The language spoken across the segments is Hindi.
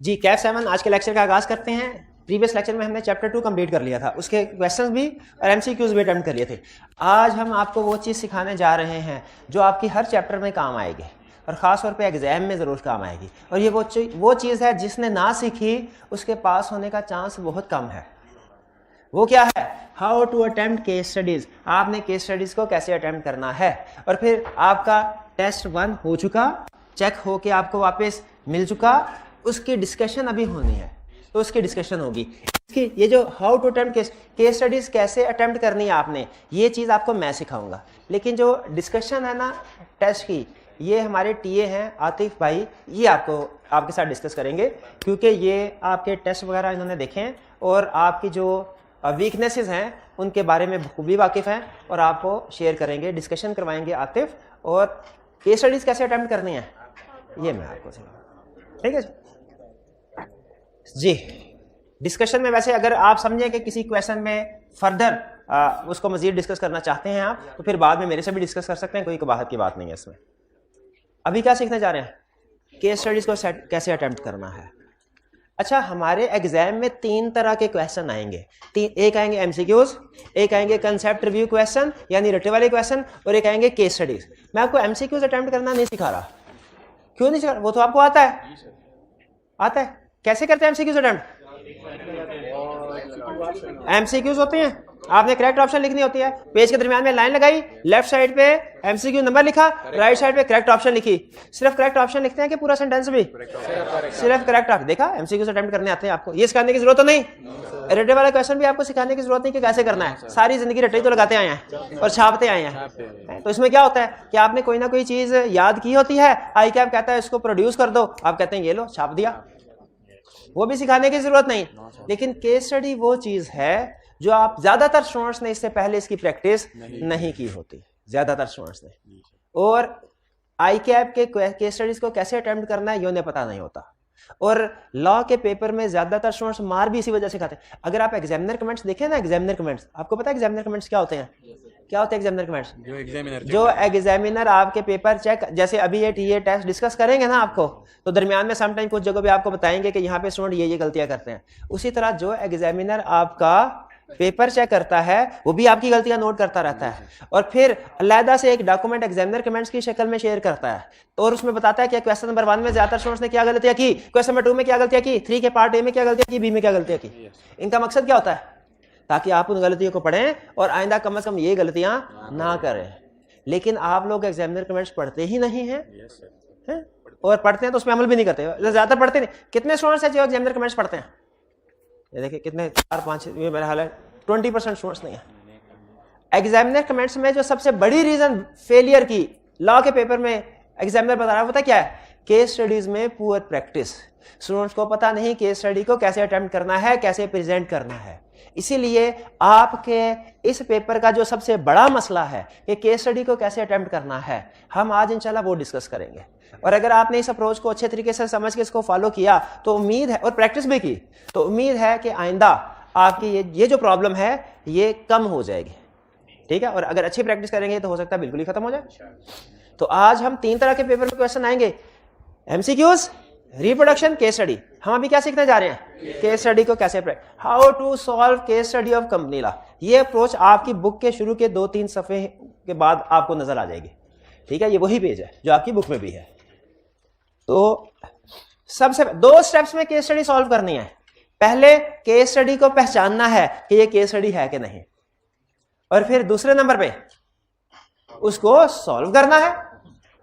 जी कैफ 7 आज के लेक्चर का आगाज करते हैं। प्रीवियस लेक्चर में हमने चैप्टर 2 कंप्लीट कर लिया था, उसके क्वेश्चंस भी और एमसीक्यूज भी अटेम्प्ट कर लिए थे। आज हम आपको वो चीज़ सिखाने जा रहे हैं जो आपकी हर चैप्टर में काम आएगी और ख़ास तौर पे एग्जाम में ज़रूर काम आएगी। और ये वो चीज़ है जिसने ना सीखी उसके पास होने का चांस बहुत कम है। वो क्या है? How to attempt case studies. आपने केस स्टडीज़ को कैसे अटेम्प्ट करना है। और फिर आपका टेस्ट 1 हो चुका, चेक हो के आपको वापस मिल चुका, उसकी डिस्कशन अभी होनी है, तो उसकी डिस्कशन होगी। इसकी ये जो how to attempt case studies कैसे अटेम्प्ट करनी है आपने, ये चीज़ आपको मैं सिखाऊंगा। लेकिन जो डिस्कशन है ना टेस्ट की, ये हमारे टीए हैं आतिफ भाई, ये आपके साथ डिस्कस करेंगे, क्योंकि ये आपके टेस्ट वगैरह इन्होंने देखे हैं और आपकी जो वीकनेसेस हैं उनके बारे में खूबी वाकिफ़ हैं और आपको शेयर करेंगे, डिस्कशन करवाएंगे आतिफ। और केस स्टडीज़ कैसे अटेम्प्ट करनी है ये मैं आपको सिखाऊंगा, ठीक है जी। डिस्कशन में वैसे अगर आप समझें कि किसी क्वेश्चन में फर्दर उसको मजीद डिस्कस करना चाहते हैं आप, तो फिर बाद में मेरे से भी डिस्कस कर सकते हैं, कोई बाहर की बात नहीं है इसमें। अभी क्या सीखने जा रहे हैं? केस स्टडीज को कैसे अटेम्प्ट करना है। अच्छा, हमारे एग्जाम में 3 तरह के क्वेश्चन आएंगे। एक आएंगे एमसीक्यूज, एक आएंगे कंसेप्ट रिव्यू क्वेश्चन यानी रटे वाले क्वेश्चन, और एक आएंगे केस स्टडीज। मैं आपको एमसीक्यूज अटेम्प्ट करना नहीं सिखा रहा। क्यों नहीं सिखा रहा? वो तो आपको आता है। आता है कैसे करते हैं एमसीक्यूज अटेम्प्ट? एमसीक्यूज होते हैं, आपने करेक्ट ऑप्शन लिखनी होती है, पेज के दरमियान में लाइन लगाई, लेफ्ट साइड पे एमसीक्यू नंबर लिखा, राइट साइड पे करेक्ट ऑप्शन लिखी। सिर्फ करेक्ट ऑप्शन लिखते हैं कि पूरा सेंटेंस भी? सिर्फ करेक्ट ऑप्शन। देखा, एमसीक्यूज अटेम्प्ट करने आते हैं आपको, ये सिखाने की जरूरत तो नहीं। रटे वाला क्वेश्चन भी आपको सिखाने की जरूरत नहीं कि कैसे करना है, सारी जिंदगी रटे तो लगाते आए हैं और छापते आए हैं। तो इसमें क्या होता है कि आपने कोई ना कोई चीज याद की होती है, आई कैप कहता है इसको प्रोड्यूस कर दो, आप कहते हैं ये लो छाप दिया, वो भी सिखाने की जरूरत नहीं। लेकिन केस स्टडी वो चीज है जो आप ज्यादातर स्टूडेंट्स ने इससे पहले इसकी प्रैक्टिस नहीं की होती, ज्यादातर स्टूडेंट्स ने। और आई कैप के केस स्टडीज को कैसे अटेम्प्ट करना है ये उन्हें पता नहीं होता। और लॉ के पेपर में ज्यादातर स्टूडेंट्स मार भी इसी वजह से खाते हैं। अगर आप एग्जामिनर कमेंट्स देखें ना, एग्जामिनर कमेंट्स, आपको पता है एग्जामिनर कमेंट्स क्या होते हैं? क्या होते हैं एग्जामिनर कमेंट्स? जो एग्जामिनर आपके पेपर चेक, जैसे अभी ये टीए टेस्ट डिस्कस करेंगे ना आपको, तो दरमियान में समटाइम कुछ जगह पे आपको बताएंगे कि यहाँ पे स्टूडेंट ये गलतियां करते हैं। उसी तरह जो एग्जामिनर आपका पेपर चेक करता है वो भी आपकी गलतियां नोट करता रहता है, और फिर अलहदा से एक डॉक्यूमेंट एग्जामिनर कमेंट्स की शक्ल में शेयर करता है, और उसमें बताता है कि क्वेश्चन नंबर 1 में ज्यादातर स्टूडेंट्स ने क्या गलतियां की, क्वेश्चन नंबर 2 में क्या गलतियां की, 3 के पार्ट ए में क्या गलतियां की, बी में क्या गलतियां की। इनका मकसद क्या होता है? ताकि आप उन गलतियों को पढ़ें और आइंदा कम से कम ये गलतियां ना करें। लेकिन आप लोग एग्जामिनर कमेंट्स पढ़ते ही नहीं हैं, और पढ़ते हैं तो उसमें अमल भी नहीं करते, ज्यादातर पढ़ते नहीं। कितने स्टूडेंट्स हैं जो एग्जामिनर कमेंट्स पढ़ते हैं? ये देखिए कितने, 4-5, मेरा हाल है 20% स्टूडेंट्स नहीं है। एग्जामिनर कमेंट्स में जो सबसे बड़ी रीजन फेलियर की लॉ के पेपर में एग्जामिनर बता रहा है, पता क्या है? केस स्टडीज में पुअर प्रैक्टिस। स्टूडेंट्स को पता नहीं केस स्टडी को कैसे अटेम्प्ट करना है, कैसे प्रेजेंट करना है। इसीलिए आपके इस पेपर का जो सबसे बड़ा मसला है कि केस स्टडी को कैसे अटेम्प्ट करना है, हम आज इंशाल्लाह वो डिस्कस करेंगे। और अगर आपने इस अप्रोच को अच्छे तरीके से समझ के इसको फॉलो किया तो उम्मीद है, और प्रैक्टिस भी की, तो उम्मीद है कि आइंदा आपकी ये जो प्रॉब्लम है ये कम हो जाएगी, ठीक है। और अगर अच्छी प्रैक्टिस करेंगे तो हो सकता है बिल्कुल ही खत्म हो जाए। तो आज हम 3 तरह के पेपर में क्वेश्चन आएंगे, एमसीक्यूज, रिप्रोडक्शन, केस स्टडी। हम अभी क्या सीखने जा रहे हैं? केस स्टडी को कैसे, how to solve case study of company law. ये अप्रोच आपकी बुक के शुरू के 2-3 सफ़े के बाद आपको नजर आ जाएगी, ठीक है। ये वही पेज है जो आपकी बुक में भी है। तो सबसे 2 स्टेप्स में केस स्टडी सॉल्व करनी है। पहले केस स्टडी को पहचानना है कि ये केस स्टडी है कि नहीं, और फिर दूसरे नंबर पे उसको सॉल्व करना है।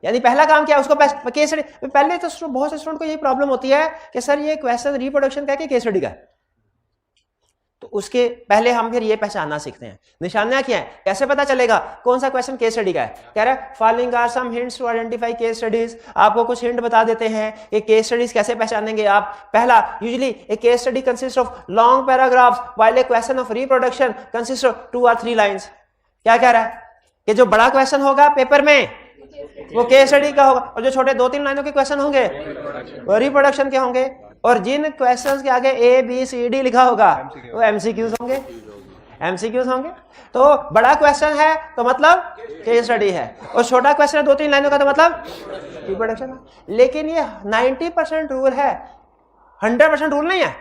यानी पहला काम क्या है? उसको केस स्टडी। पहले तो बहुत से स्टूडेंट को ये प्रॉब्लम होती है कि सर ये क्वेश्चन रिप्रोडक्शन का है कि केस स्टडी का है, तो उसके पहले हम फिर ये पहचानना सीखते हैं। निशानियां क्या है, कैसे पता चलेगा कौन सा क्वेश्चन केस स्टडी का है? कह रहा है following are some hints to identify case studies. आपको कुछ हिंट बता देते हैं कि केस स्टडीज कैसे पहचानेंगे आप। पहला, usually A case study consist of long paragraphs while A question of reproduction consist of 2 or 3 lines. क्या कह रहा है कि जो बड़ा क्वेश्चन होगा पेपर में वो केस स्टडी का होगा, और जो छोटे 2-3 लाइनों के क्वेश्चन होंगे वो रिप्रोडक्शन के होंगे, और जिन क्वेश्चंस के आगे ABCD लिखा होगा वो एमसीक्यूज होंगे। एमसीक्यूज होंगे। तो बड़ा क्वेश्चन है तो मतलब केस स्टडी है, और छोटा क्वेश्चन है 2-3 लाइनों का तो मतलब रिप्रोडक्शन है। लेकिन ये 90% रूल है 100% रूल नहीं है।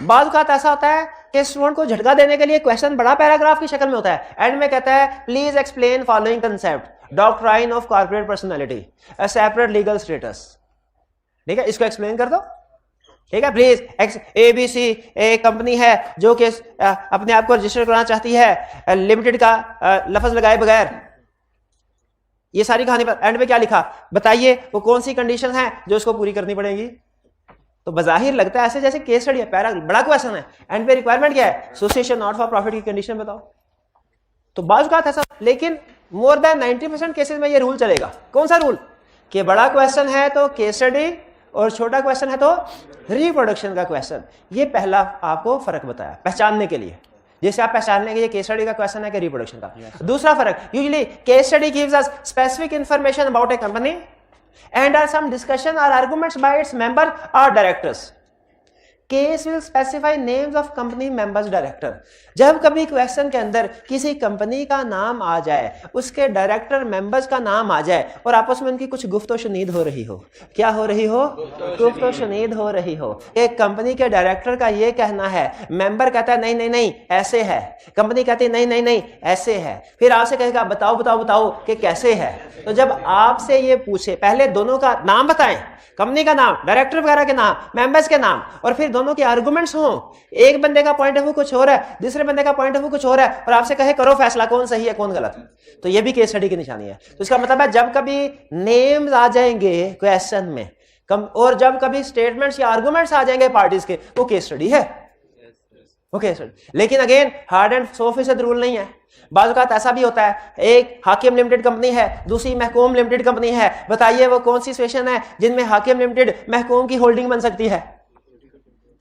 बाज़ औक़ात ऐसा होता है कि स्टूडेंट को झटका देने के लिए क्वेश्चन बड़ा पैराग्राफ की शक्ल में होता है, एंड में कहता है please explain following concept, doctrine of corporate personality, a separate legal status. ठीक है, इसको एक्सप्लेन कर दो। ठीक है, प्लीज ABC एक कंपनी है जो कि अपने आप को रजिस्टर कराना चाहती है लिमिटेड का लफ्ज लगाए बगैर। ये सारी कहानी पर एंड में क्या लिखा बताइए, वो कौन सी कंडीशन है जो उसको पूरी करनी पड़ेगी। तो बज़ाहिर लगता है ऐसे जैसे केस स्टडी है, पैरा बड़ा क्वेश्चन है, एंड पे रिक्वायरमेंट क्या है, एसोसिएशन नॉट फॉर प्रॉफिट की कंडीशन बताओ। तो बाज़ औक़ात ऐसा, लेकिन मोर देन 90% केसेस में ये रूल चलेगा। कौन सा रूल, कि बड़ा क्वेश्चन है तो केस स्टडी और छोटा क्वेश्चन है तो रिप्रोडक्शन का क्वेश्चन। ये पहला आपको फर्क बताया पहचानने के लिए, जैसे आप पहचान लेंगे ये केस स्टडी का क्वेश्चन है कि रिप्रोडक्शन का। दूसरा फर्क, usually case study gives us specific information about A company and are some discussion or arguments by its member or directors. Case will specify names of company members director. जब कभी क्वेश्चन के अंदर किसी कंपनी का नाम आ जाए, उसके डायरेक्टर मेंबर्स का नाम आ जाए और आपस में उनकी कुछ गुफ्तो शुनीद हो रही हो, क्या हो रही हो, गुफ्तो शुनीद हो रही हो। एक कंपनी के डायरेक्टर का ये कहना है, मेंबर कहता है नहीं नहीं नहीं ऐसे है, कंपनी कहती है नहीं नहीं नहीं ऐसे है, फिर आपसे कहेगा बताओ बताओ बताओ कि कैसे है। तो जब आपसे ये पूछे, पहले दोनों का नाम बताएं, कंपनी का नाम, डायरेक्टर वगैरह के नाम, मेंबर्स के नाम, और फिर दोनों के आर्गुमेंट्स हों। एक बंदे का पॉइंट ऑफ व्यू कुछ और है, दूसरे बंदे का पॉइंट ऑफ व्यू कुछ और है, और आपसे कहे करो फैसला कौन सही है कौन गलत। तो ये भी केस स्टडी की निशानी है। तो इसका मतलब है जब कभी नेम्स आ जाएंगे क्वेश्चन में और जब कभी स्टेटमेंट्स या आर्गुमेंट्स आ जाएंगे पार्टीज के, वो केस स्टडी है। ओके सर, लेकिन अगेन हार्ड एंड 100% रूल नहीं है। बाज़ औक़ात ऐसा भी होता है, एक हाकिम लिमिटेड कंपनी है, दूसरी महकूम लिमिटेड कंपनी है, बताइए वो कौन सी सिचुएशन है जिनमें हाकिम लिमिटेड महकूम की होल्डिंग बन सकती है।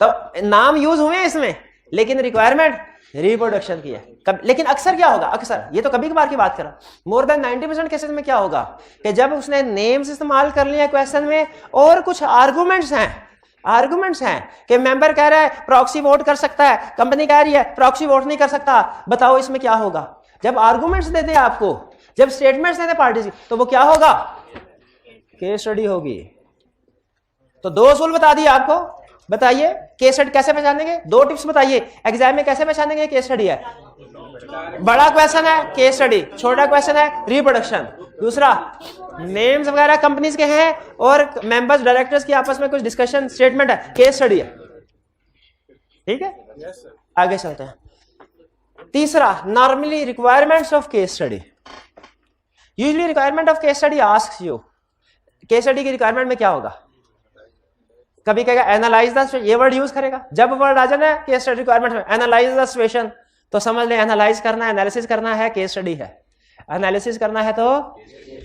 तो नाम यूज हुए हैं इसमें, लेकिन रिक्वायरमेंट रिप्रोडक्शन की है। लेकिन अक्सर क्या होगा, अक्सर ये तो कभी कभार की बात करा, मोर देन 90% केसेस में क्या होगा कि जब उसने नेम्स इस्तेमाल कर लिया क्वेश्चन में और कुछ आर्गुमेंट्स हैं कि मेंबर कह रहा है प्रॉक्सी वोट कर सकता है, कंपनी कह रही है प्रॉक्सी वोट नहीं कर सकता, बताओ इसमें क्या होगा। जब आर्गुमेंट्स देते हैं आपको, जब स्टेटमेंट्स देते पार्टी की, तो वो क्या होगा, केस स्टडी होगी। तो दो असूल बता दिए आपको, बताइए केस स्टडी कैसे पहचानेंगे, दो टिप्स बताइए एग्जाम में कैसे पहचानेंगे केस स्टडी है। बड़ा क्वेश्चन है केस स्टडी, छोटा क्वेश्चन है रिप्रोडक्शन। दूसरा, नेम्स वगैरह कंपनीज के हैं और मेंबर्स डायरेक्टर्स की आपस में कुछ डिस्कशन स्टेटमेंट है, केस स्टडी है। ठीक है, आगे चलते हैं। तीसरा, normally requirements of case study. Usually requirement of case study asks you, case study की रिक्वायरमेंट में क्या होगा, कभी कहेगा एनालाइज द, ये वर्ड यूज करेगा। जब वर्ड आ जाए केस स्टडी रिक्वायरमेंट में, एनालाइज द सिचुएशन, तो समझ ले एनालाइज करना है, एनालिसिस करना है, केस स्टडी है। एनालिसिस करना है तो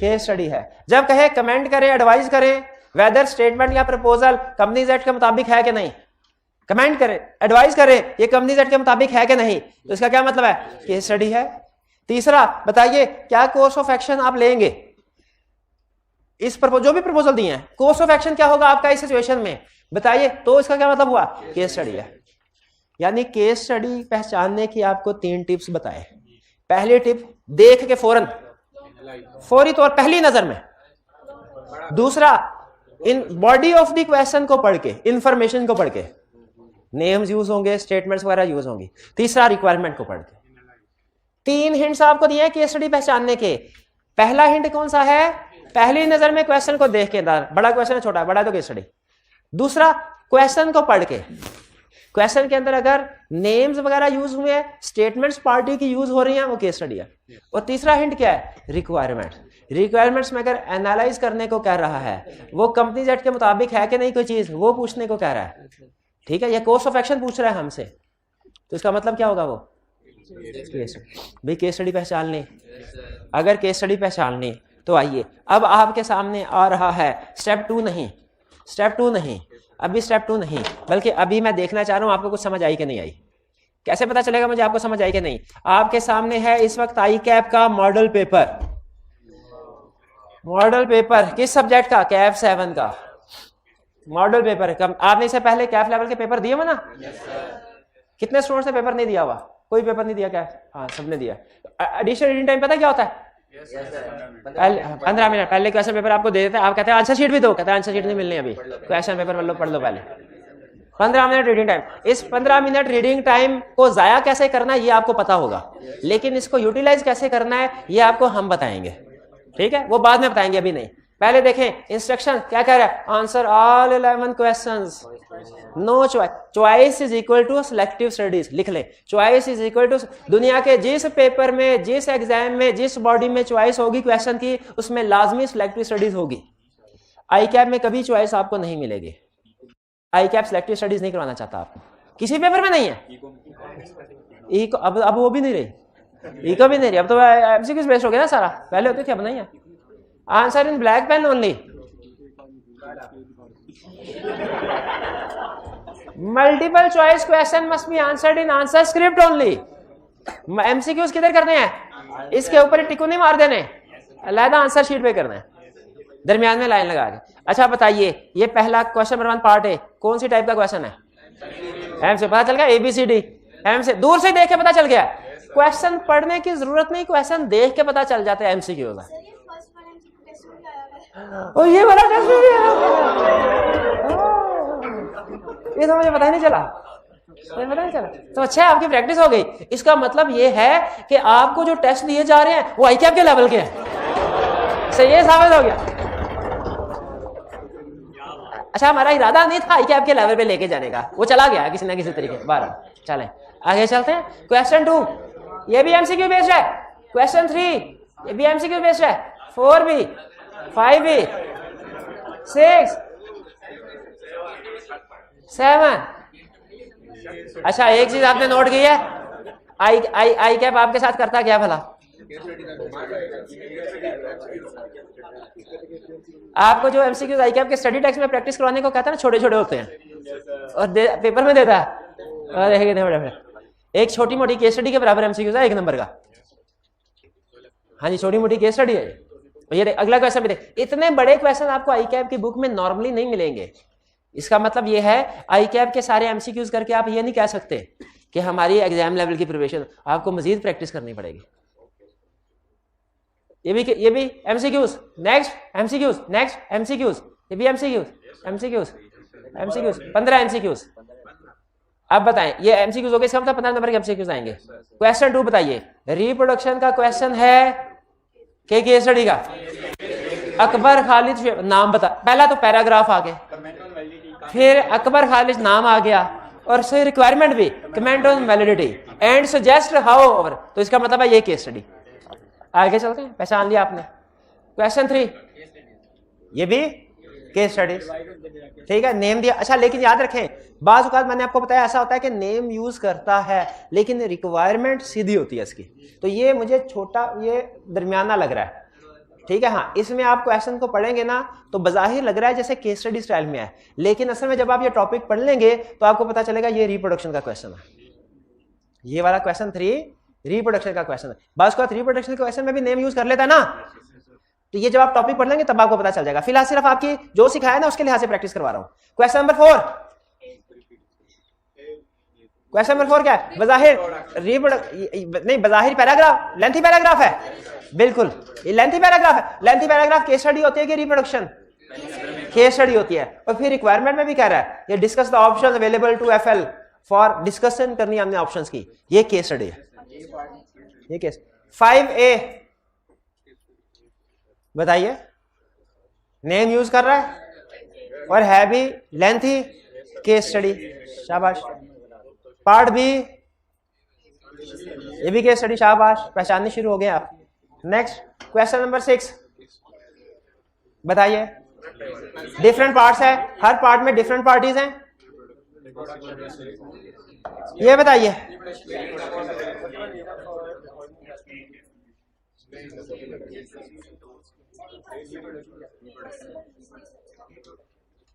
केस स्टडी है। जब कहे कमेंट करें, एडवाइस करें वेदर स्टेटमेंट या प्रपोजल कंपनीज एक्ट के मुताबिक है कि नहीं, कमेंट करें, एडवाइस करें ये कंपनीज एक्ट के मुताबिक है कि नहीं, तो इसका क्या मतलब है, केस स्टडी है। तीसरा, बताइए क्या कोर्स ऑफ एक्शन आप लेंगे इस जो भी प्रपोजल दिए हैं, कोर्स ऑफ एक्शन क्या होगा आपका इस सिचुएशन में, बताइए, तो इसका क्या मतलब हुआ, केस स्टडी है। यानी केस स्टडी पहचानने की आपको 3 टिप्स बताए। पहली टिप, देख के फौरी तौर पहली नजर में। दूसरा, in body of the question को पढ़ के, इंफॉर्मेशन को पढ़ के, नेम्स यूज होंगे, स्टेटमेंट्स वगैरह यूज होंगी। तीसरा, रिक्वायरमेंट को पढ़ के। 3 हिंट्स आपको दिए केस स्टडी पहचानने के। पहला हिंट कौन सा है, पहली नजर में क्वेश्चन को देख के, बड़ा क्वेश्चन है छोटा है, बड़ा तो केस स्टडी। दूसरा, क्वेश्चन को पढ़ के, क्वेश्चन के अंदर अगर नेम्स वगैरह यूज हुए हैं, स्टेटमेंट्स पार्टी की यूज हो रही हैं, वो केस स्टडी है। और तीसरा हिंट क्या है, रिक्वायरमेंट। रिक्वायरमेंट्स में अगर एनालाइज करने को कह रहा है, वो कंपनीज एक्ट के मुताबिक है कि नहीं कोई चीज, वो पूछने को कह रहा है। ठीक है, ये कोर्स ऑफ एक्शन पूछ रहा है हमसे, तो इसका मतलब क्या होगा, वो भाई केस स्टडी पहचान लें। अगर केस स्टडी पहचान लें तो आइए, अब आपके सामने आ रहा है स्टेप 2 नहीं, अभी स्टेप 2 नहीं, बल्कि अभी मैं देखना चाह रहा हूं आपको कुछ समझ आई कि नहीं आई। कैसे पता चलेगा मुझे आपको समझ आई कि नहीं, आपके सामने है इस वक्त आई कैप का मॉडल पेपर। मॉडल पेपर किस सब्जेक्ट का, कैप 7 का मॉडल पेपर है। आपने इससे पहले कैप लेवल के पेपर दिए हुए ना, कितने स्टूडेंट्स ने पेपर नहीं दिया हुआ, कोई पेपर नहीं दिया क्या, हाँ सबने दिया। एडिशनल रीडिंग टाइम पता क्या होता है, 15 मिनट पहले क्वेश्चन पेपर आपको दे देते हैं, आप कहते हैं आंसर शीट भी दो, कहते हैं आंसर शीट नहीं मिलनी अभी, क्वेश्चन पेपर पढ़ लो पहले। 15 मिनट रीडिंग टाइम। इस 15 मिनट रीडिंग टाइम को जाया कैसे करना है ये आपको पता होगा, लेकिन इसको यूटिलाइज कैसे करना है ये आपको हम बताएंगे, ठीक है? वो बाद में बताएंगे, अभी नहीं। पहले देखें इंस्ट्रक्शन क्या कह रहा है, answer all 11 questions, no choice, choice is equal to selective studies, लिख ले, चॉइस इज इक्वल टू, दुनिया के जिस पेपर में, जिस एग्जाम में, जिस बॉडी में चॉइस होगी क्वेश्चन की, उसमें लाजमी सिलेक्टिव स्टडीज होगी। आई कैप में कभी चॉइस आपको नहीं मिलेगी, आई कैप सिलेक्टिव स्टडीज नहीं करवाना चाहता आपको, किसी पेपर में नहीं है। इको अब वो भी नहीं रही, इको भी नहीं रही, अब तो एमसीक्यूज बेस्ड हो गया ना सारा, पहले होते थे अब नहीं है। Answer in black pen only, multiple choice question must be answered in answer script only. MCQs किधर करने हैं, इसके ऊपर टिक नहीं मार देने, अलग आंसर शीट पे करना है, दरमियान में लाइन लगा के। अच्छा बताइए, ये पहला क्वेश्चन नंबर 1 पार्ट है, कौन सी टाइप का क्वेश्चन है? एम से पता चल गया, ABCD, एम से दूर से देख के पता चल गया, क्वेश्चन पढ़ने की जरूरत नहीं, क्वेश्चन देख के पता चल जाता है एमसीक्यू का। और ये वाला टेस्ट भी है, ये तो मुझे पता ही नहीं चला, पता नहीं चला। तो अच्छा आपकी प्रैक्टिस हो गई, इसका मतलब ये है कि आपको जो टेस्ट दिए जा रहे हैं वो आई कैप के लेवल के हैं, सही है, साबित हो गया। अच्छा हमारा इरादा नहीं था आई कैप के लेवल पे लेके जाने का, वो चला गया किसी ना किसी तरीके। 12 चलें आगे चलते हैं। क्वेश्चन 2 ये भी एमसीक्यू बेस्ड है, क्वेश्चन 3 ये भी एमसीक्यू बेस्ड है, 4 भी, 5 भी, 6, 7। अच्छा एक चीज आपने नोट की है, आई कैप आपके साथ करता क्या भला? आपको जो एमसीक्यूज आई कैप के स्टडी टेक्स्ट में प्रैक्टिस करवाने को कहता है ना, छोटे छोटे होते हैं और पेपर में देता है, और एक छोटी मोटी केस स्टडी के बराबर एमसीक्यूज है 1 नंबर का। हाँ जी छोटी मोटी केस स्टडी है। ये अगला क्वेश्चन भी देख, इतने बड़े क्वेश्चन आपको आई कैप की बुक में नॉर्मली नहीं मिलेंगे। इसका मतलब ये है आई कैप के सारे एमसीक्यूज करके आप ये नहीं कह सकते कि हमारी एग्जाम लेवल की प्रिपरेशन, आपको मजीद प्रैक्टिस करनी पड़ेगी। ये भी MCQs, next MCQs, next MCQs, ये भी एमसीक्यूज, एमसीक्यूज, एमसीक्यूज, 15 एमसीक्यूज। अब बताएं ये एमसीक्यूज हो गए, इसका मतलब 15 नंबर के एमसीक्यूज आएंगे। क्वेश्चन 2 बताइए, रिप्रोडक्शन का क्वेश्चन है के केस स्टडी का, अकबर खालिद, नाम बता, पहला तो पैराग्राफ आ गया, फिर अकबर खालिद नाम आ गया, और सही रिक्वायरमेंट भी, comment on validity and suggest how over, तो इसका मतलब है ये केस स्टडी। आगे चलते हैं, पहचान लिया आपने। क्वेश्चन 3 ये भी केस स्टडी, ठीक है, नेम दिया। अच्छा लेकिन याद रखें, बाज़ औक़ात मैंने आपको बताया ऐसा होता है कि नेम यूज करता है लेकिन रिक्वायरमेंट सीधी होती है इसकी, तो ये मुझे छोटा, ये दरमियाना लग रहा है, ठीक है। हाँ इसमें आप क्वेश्चन को पढ़ेंगे ना तो बज़ाहिर लग रहा है जैसे केस स्टडी स्टाइल में है, लेकिन असल में जब आप ये टॉपिक पढ़ लेंगे तो आपको पता चलेगा ये रिप्रोडक्शन का क्वेश्चन है। ये वाला क्वेश्चन 3 रिप्रोडक्शन का क्वेश्चन है। बाज़ औक़ात रिप्रोडक्शन के क्वेश्चन में भी नेम यूज कर लेता है ना, तो ये जब आप टॉपिक पढ़ लेंगे तब आपको पता चल जाएगा। फिलहाल सिर्फ आपकी जो सिखाया ना उसके लिहाज से प्रैक्टिस करवा रहा हूं। क्वेश्चन नंबर 4, क्वेश्चन नंबर 4 क्या है? बज़ाहिर नहीं, बज़ाहिर पैराग्राफ, लेंथी पैराग्राफ है, बिल्कुल ये लेंथी पैराग्राफ है। लेंथी पैराग्राफ केस स्टडी होती है कि रिप्रोडक्शन? केस स्टडी होती है। और फिर रिक्वायरमेंट में भी कह रहा है ये discuss the options available to FL, for discussion करनी हमने ऑप्शंस की, ये केस स्टडी है, ये केस। 5A बताइए, नेम यूज कर रहा है और है भी लेंथी केस स्टडी, शाबाश। पार्ट B ये भी केस स्टडी, शाबाश, पहचानने शुरू हो गए आप। नेक्स्ट क्वेश्चन नंबर 6 बताइए, डिफरेंट पार्ट्स है, हर पार्ट में डिफरेंट पार्टीज हैं, ये बताइए।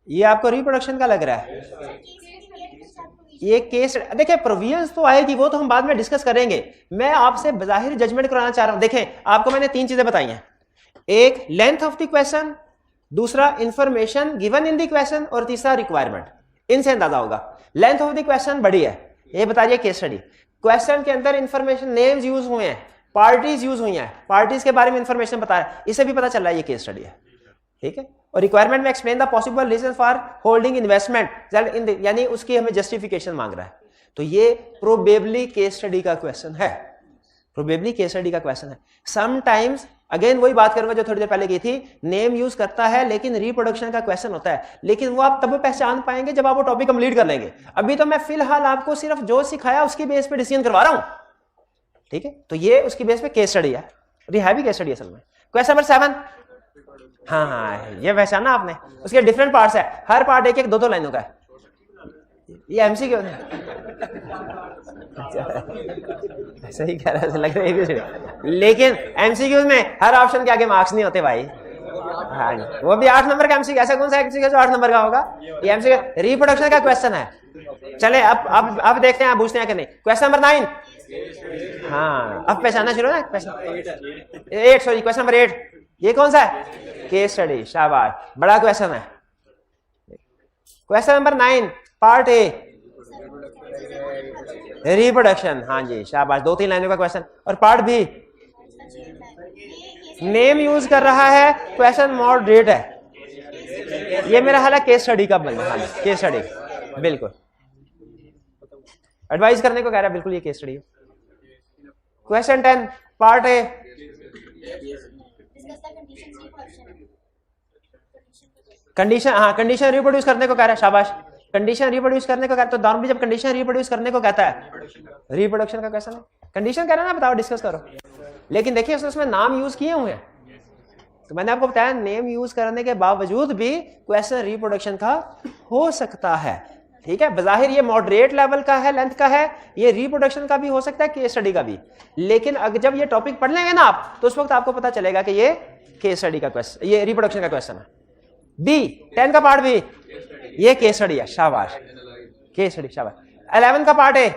ये आपको रिप्रोडक्शन का लग रहा है, ये केस। देखिए प्रोविजंस तो आएगी, वो तो हम बाद में डिस्कस करेंगे। मैं आपसे बज़ाहिर जजमेंट कराना चाह रहा हूं। देखें आपको मैंने 3 चीजें बताई हैं, एक लेंथ ऑफ द क्वेश्चन, दूसरा information given in the question, और तीसरा रिक्वायरमेंट। इनसे अंदाजा होगा। लेंथ ऑफ द क्वेश्चन बड़ी है, ये बता रही है केस स्टडी। क्वेश्चन के अंदर इंफॉर्मेशन, नेम्स यूज हुए हैं, पार्टीज यूज हुई हैं, पार्टीज के बारे में इंफॉर्मेशन बता रहा है, इसे भी पता चल रहा है ये केस स्टडी है। ठीक है। और रिक्वायरमेंट में explain the possible reason for holding investment, यानी उसकी हमें जस्टिफिकेशन मांग रहा है। तो ये प्रोबेबली केस स्टडी का क्वेश्चन है, प्रोबेबली केस स्टडी का क्वेश्चन है। समटाइम्स अगेन वही बात करूंगा जो थोड़ी देर पहले की थी, नेम यूज करता है लेकिन रिप्रोडक्शन का क्वेश्चन होता है, लेकिन वो आप तब पहचान पाएंगे जब आप वो टॉपिक कंप्लीट कर लेंगे। अभी तो मैं फिलहाल आपको सिर्फ जो सिखाया उसकी बेस पे डिसीजन करवा रहा हूं, ठीक है। तो ये उसकी बेस पे केस स्टडी है, है भी केस स्टडी असल में। क्वेश्चन नंबर 7, हाँ ये पहचाना आपने, उसके डिफरेंट पार्ट्स है, हर पार्ट एक एक दो लाइनों का है। ये एमसीक्यू सही कह रहा है, लग रहा है, लेकिन एमसीक्यू में हर ऑप्शन के आगे मार्क्स नहीं होते भाई। हाँ वो भी 8 नंबर का एमसीक्यू, ऐसा कौन सा एमसीक्यू जो 8 नंबर का होगा? ये एमसीक्यू रिप्रोडक्शन का क्वेश्चन है। चले अब देखते हैं, आप पूछते हैं कि नहीं। क्वेश्चन नंबर 9, हाँ अब पहचानना शुरू ना। क्वेश्चन 8, सॉरी क्वेश्चन नंबर 8, ये कौन सा है? केस स्टडी, शाबाश, बड़ा क्वेश्चन है। Question number 9 part A, reproduction, हाँ जी शाबाश, 2-3 लाइनों का क्वेश्चन। और पार्ट बी, नेम यूज कर रहा है, क्वेश्चन मॉडरेट है। ये मेरा हाल है केस स्टडी का बन, हाँ केस स्टडी बिल्कुल एडवाइस करने को कह रहा है, बिल्कुल ये case study. Question 10 part A, condition, हाँ कंडीशन रिप्रोड्यूस करने को कह रहा है, शाबाश, कंडीशन रिप्रोड्यूस करने को कहता है। तो दान भी जब कंडीशन रिप्रोड्यूस करने को कहता है, रिप्रोडक्शन का क्वेश्चन है, कंडीशन कह रहा है ना, बताओ डिस्कस करो। लेकिन देखिए उसमें नाम यूज किए हुए हैं, तो मैंने आपको बताया नेम यूज करने के बावजूद भी क्वेश्चन रिप्रोडक्शन का हो सकता है, ठीक है। बजाहिर ये मॉडरेट लेवल का है, लेंथ का है, ये रिप्रोडक्शन का भी हो सकता है, केस स्टडी का भी। लेकिन अगर जब ये टॉपिक पढ़ लेंगे ना आप, तो उस वक्त आपको पता चलेगा कि ये केस स्टडी का क्वेश्चन, ये रिप्रोडक्शन का क्वेश्चन है। बी 10 का पार्ट भी, ये केस स्टडी है, शाबाश, केस स्टडी शाबाश। 11 का पार्ट है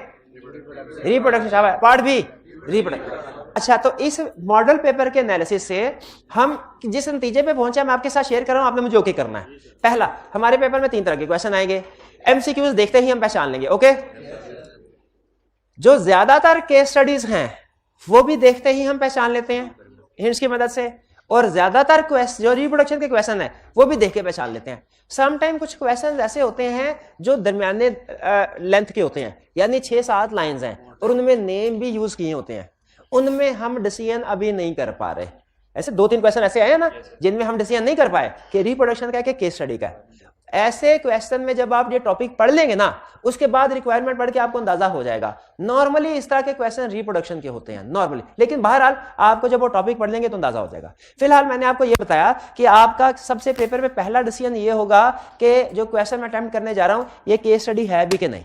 रिप्रोडक्शन, शाबाश, पार्ट बी रिप्रोडक्शन। अच्छा, तो इस मॉडल पेपर के एनालिसिस से हम जिस नतीजे पे पहुंचे मैं आपके साथ शेयर कर रहा हूं, आपने मुझे ओके करना है। पहला, हमारे पेपर में 3 तरह के क्वेश्चन आएंगे, एमसीक्यूज देखते ही हम पहचान लेंगे, ओके। जो ज्यादातर केस स्टडीज हैं वो भी देखते ही हम पहचान लेते हैं हिंट्स की मदद से, और ज्यादातर क्वेश्चन जो रिप्रोडक्शन के क्वेश्चन है वो भी देख के पहचान लेते हैं। समटाइम कुछ क्वेश्चन ऐसे होते हैं जो दरमियाने लेंथ के होते हैं, यानी 6-7 लाइंस हैं और उनमें नेम भी यूज किए होते हैं, उनमें हम डिसीजन अभी नहीं कर पा रहे। ऐसे 2-3 क्वेश्चन ऐसे आए ना जिनमें हम डिसीजन नहीं कर पाए कि रिप्रोडक्शन का है कि केस स्टडी का है। ऐसे क्वेश्चन में जब आप ये टॉपिक पढ़ लेंगे ना, उसके बाद रिक्वायरमेंट पढ़ के आपको अंदाजा हो जाएगा। नॉर्मली इस तरह के क्वेश्चन रिप्रोडक्शन के होते हैं नॉर्मली, लेकिन बहरहाल आपको जब वो टॉपिक पढ़ लेंगे तो अंदाजा हो जाएगा। फिलहाल मैंने आपको ये बताया कि आपका सबसे पेपर में पहला डिसीजन ये होगा कि जो क्वेश्चन मैं अटेम्प्ट करने जा रहा हूं ये केस स्टडी है भी कि नहीं।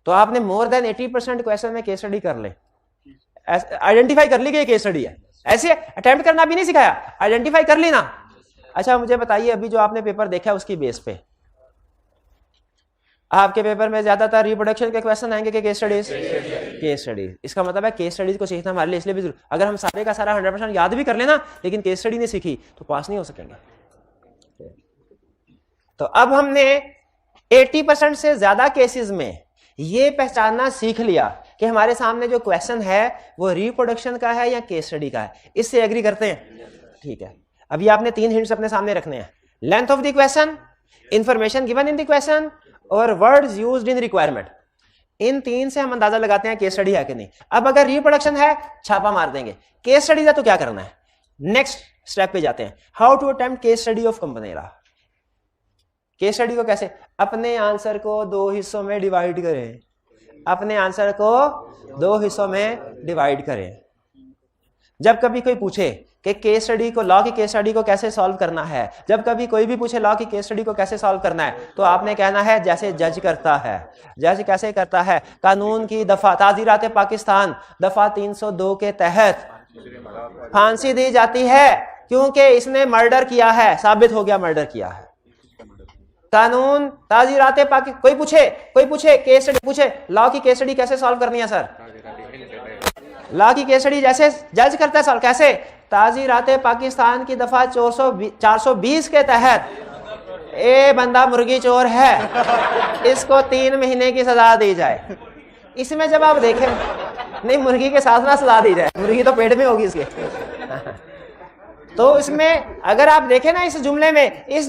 तो आपने मोर देन 80% क्वेश्चन में केस स्टडी कर ले, आइडेंटिफाई कर ली कि ये केस स्टडी है। ऐसे अटेम्प्ट करना भी नहीं सिखाया, आइडेंटिफाई कर ली ना। अच्छा मुझे बताइए, अभी जो आपने पेपर देखा है उसकी बेस पे आपके पेपर में ज्यादातर रिप्रोडक्शन के क्वेश्चन आएंगे कि केस स्टडीज? Case studies. इसका मतलब है केस स्टडीज को सीखना हमारे लिए इसलिए भी जरूर, अगर हम सारे का सारा 100% याद भी कर लेना लेकिन केस स्टडी नहीं सीखी तो पास नहीं हो सकेंगे। तो अब हमने 80% से ज्यादा केसेस में ये पहचानना सीख लिया कि हमारे सामने जो क्वेश्चन है वो रिप्रोडक्शन का है या केस स्टडी का है। इससे एग्री करते हैं? ठीक है। अभी आपने 3 हिंट्स अपने सामने रखने हैं, length of the question, information given in the question और वर्ड्स यूज्ड इन रिक्वायरमेंट। इन 3 से हम अंदाजा लगाते हैं केस स्टडी है कि नहीं। अब अगर रिप्रोडक्शन है छापा मार देंगे, केस स्टडी है तो क्या करना है? नेक्स्ट स्टेप पे जाते हैं, how to attempt case study of कंपनेरा। केस स्टडी को कैसे? अपने आंसर को 2 हिस्सों में डिवाइड करें, अपने आंसर को 2 हिस्सों में डिवाइड करें। जब कभी कोई पूछे कि केस स्टडी को, लॉ की केस स्टडी को कैसे सॉल्व करना है, जब कभी कोई भी पूछे लॉ की केस स्टडी को कैसे सॉल्व करना है, तो आपने कहना है जैसे जज करता है। जज कैसे करता है? कानून की दफा ताजीरात पाकिस्तान दफा 302 के तहत फांसी दी जाती है क्योंकि इसने मर्डर किया है, साबित हो गया मर्डर किया है। कानून ताजीरात पाकिस्तान, कोई पूछे केस स्टडी, पूछे लॉ की केस स्टडी कैसे सॉल्व करनी है सर, लॉ की केस स्टडी जैसे जज करता है सॉल्व कैसे? ताजीरात पाकिस्तान की दफा 420 के तहत ए बंदा मुर्गी चोर है, इसको 3 महीने की सजा दी जाए। इसमें जब आप देखें, नहीं मुर्गी के साथ ना सजा दी जाए, मुर्गी तो पेट में होगी इसके। तो इसमें अगर आप देखें ना, इस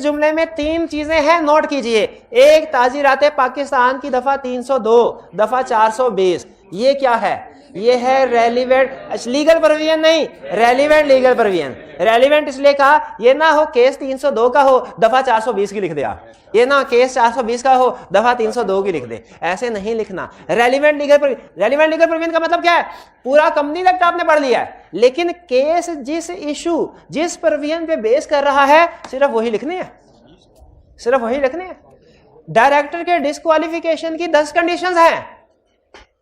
जुमले में 3 चीजें हैं, नोट कीजिए। एक, ताजीरात पाकिस्तान की दफा 302, दफा 420, ये क्या है? ये है रेलिवेंट लीगल प्रोविजन, नहीं रेलिवेंट लीगल प्रोविजन। रेलिवेंट इसलिए कहा, ये ना हो केस 302 का हो दफा 420 की लिख दे आप, ये ना केस 420 का हो दफा 302 की लिख दे, ऐसे नहीं लिखना। रेलिवेंट लीगल प्रोविजन का मतलब क्या है? पूरा कंपनी एक्ट आपने पढ़ लिया है, लेकिन केस जिस इशू जिस प्रोविजन पे बेस कर रहा है सिर्फ वही लिखनी है, सिर्फ वही लिखनी है। डायरेक्टर के डिस्क्वालिफिकेशन की 10 कंडीशंस हैं।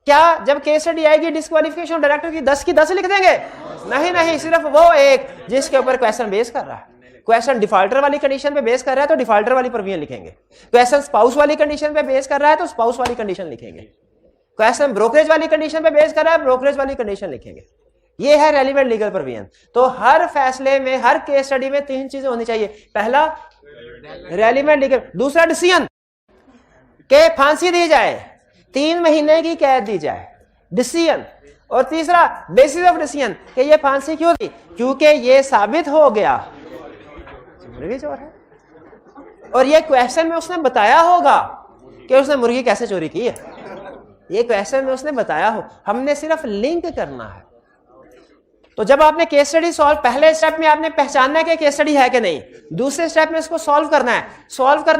क्या जब केस स्टडी आएगी डिस्क्वालिफिकेशन डायरेक्टर की 10 की 10 लिख देंगे? नहीं, सिर्फ वो एक जिसके ऊपर क्वेश्चन बेस कर रहा है। क्वेश्चन डिफॉल्टर वाली कंडीशन पे बेस कर रहा है तो डिफॉल्टर वाली प्रोविजन लिखेंगे। क्वेश्चन स्पाउस वाली कंडीशन पे बेस कर रहा है तो स्पाउस वाली कंडीशन लिखेंगे। क्वेश्चन ब्रोकरेज वाली कंडीशन पे बेस कर रहा है, ब्रोकरेज वाली कंडीशन लिखेंगे। ये है रेलिवेंट लीगल प्रोविजन। तो हर फैसले में, हर केस स्टडी में 3 चीजें होनी चाहिए। पहला रेलिवेंट लीगल, दूसरा डिसीजन के फांसी दी जाए, 3 महीने की कैद दी जाए, डिसीजन। और तीसरा बेसिस ऑफ डिसीजन कि ये फांसी क्यों दी? क्योंकि ये साबित हो गया मुर्गी चोर है, और ये क्वेश्चन में उसने बताया होगा कि उसने मुर्गी कैसे चोरी की है। ये क्वेश्चन में उसने बताया हो, हमने सिर्फ लिंक करना है। तो जब आपने केस स्टडी सॉल्व, पहले स्टेप में आपने पहचानना है कि केस स्टडी है कि नहीं, दूसरे स्टेप में इसको सॉल्व करना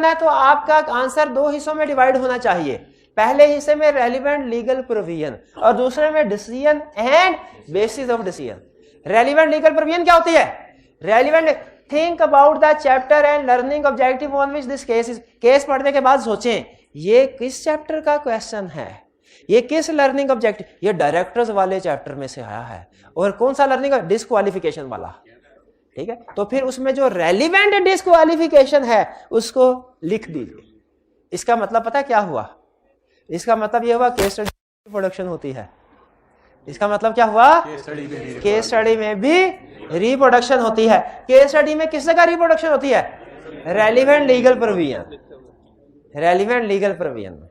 है। तो आपका आंसर 2 हिस्सों में डिवाइड होना चाहिए। पहले हिस्से में रेलिवेंट लीगल प्रोविजन और दूसरे में decision and bases of decision. Relevant legal provision क्या होती है? Relevant, think about the chapter and learning objective on which this case is. Case पढ़ने के बाद सोचें ये किस चैप्टर का क्वेश्चन है, ये किस लर्निंग ऑब्जेक्टिव, ये डायरेक्टर्स वाले चैप्टर में से आया है, और कौन सा लर्निंग, डिस्क्वालिफिकेशन वाला, ठीक है। तो फिर उसमें जो रेलिवेंट डिस्क्वालिफिकेशन है उसको लिख दीजिए। इसका मतलब पता है क्या हुआ? इसका मतलब यह हुआ केस स्टडी रिप्रोडक्शन होती है। इसका मतलब क्या हुआ? केस स्टडी में भी रिप्रोडक्शन होती है। केस स्टडी में किस जगह रिप्रोडक्शन होती है? Relevant legal provision, relevant legal provision में,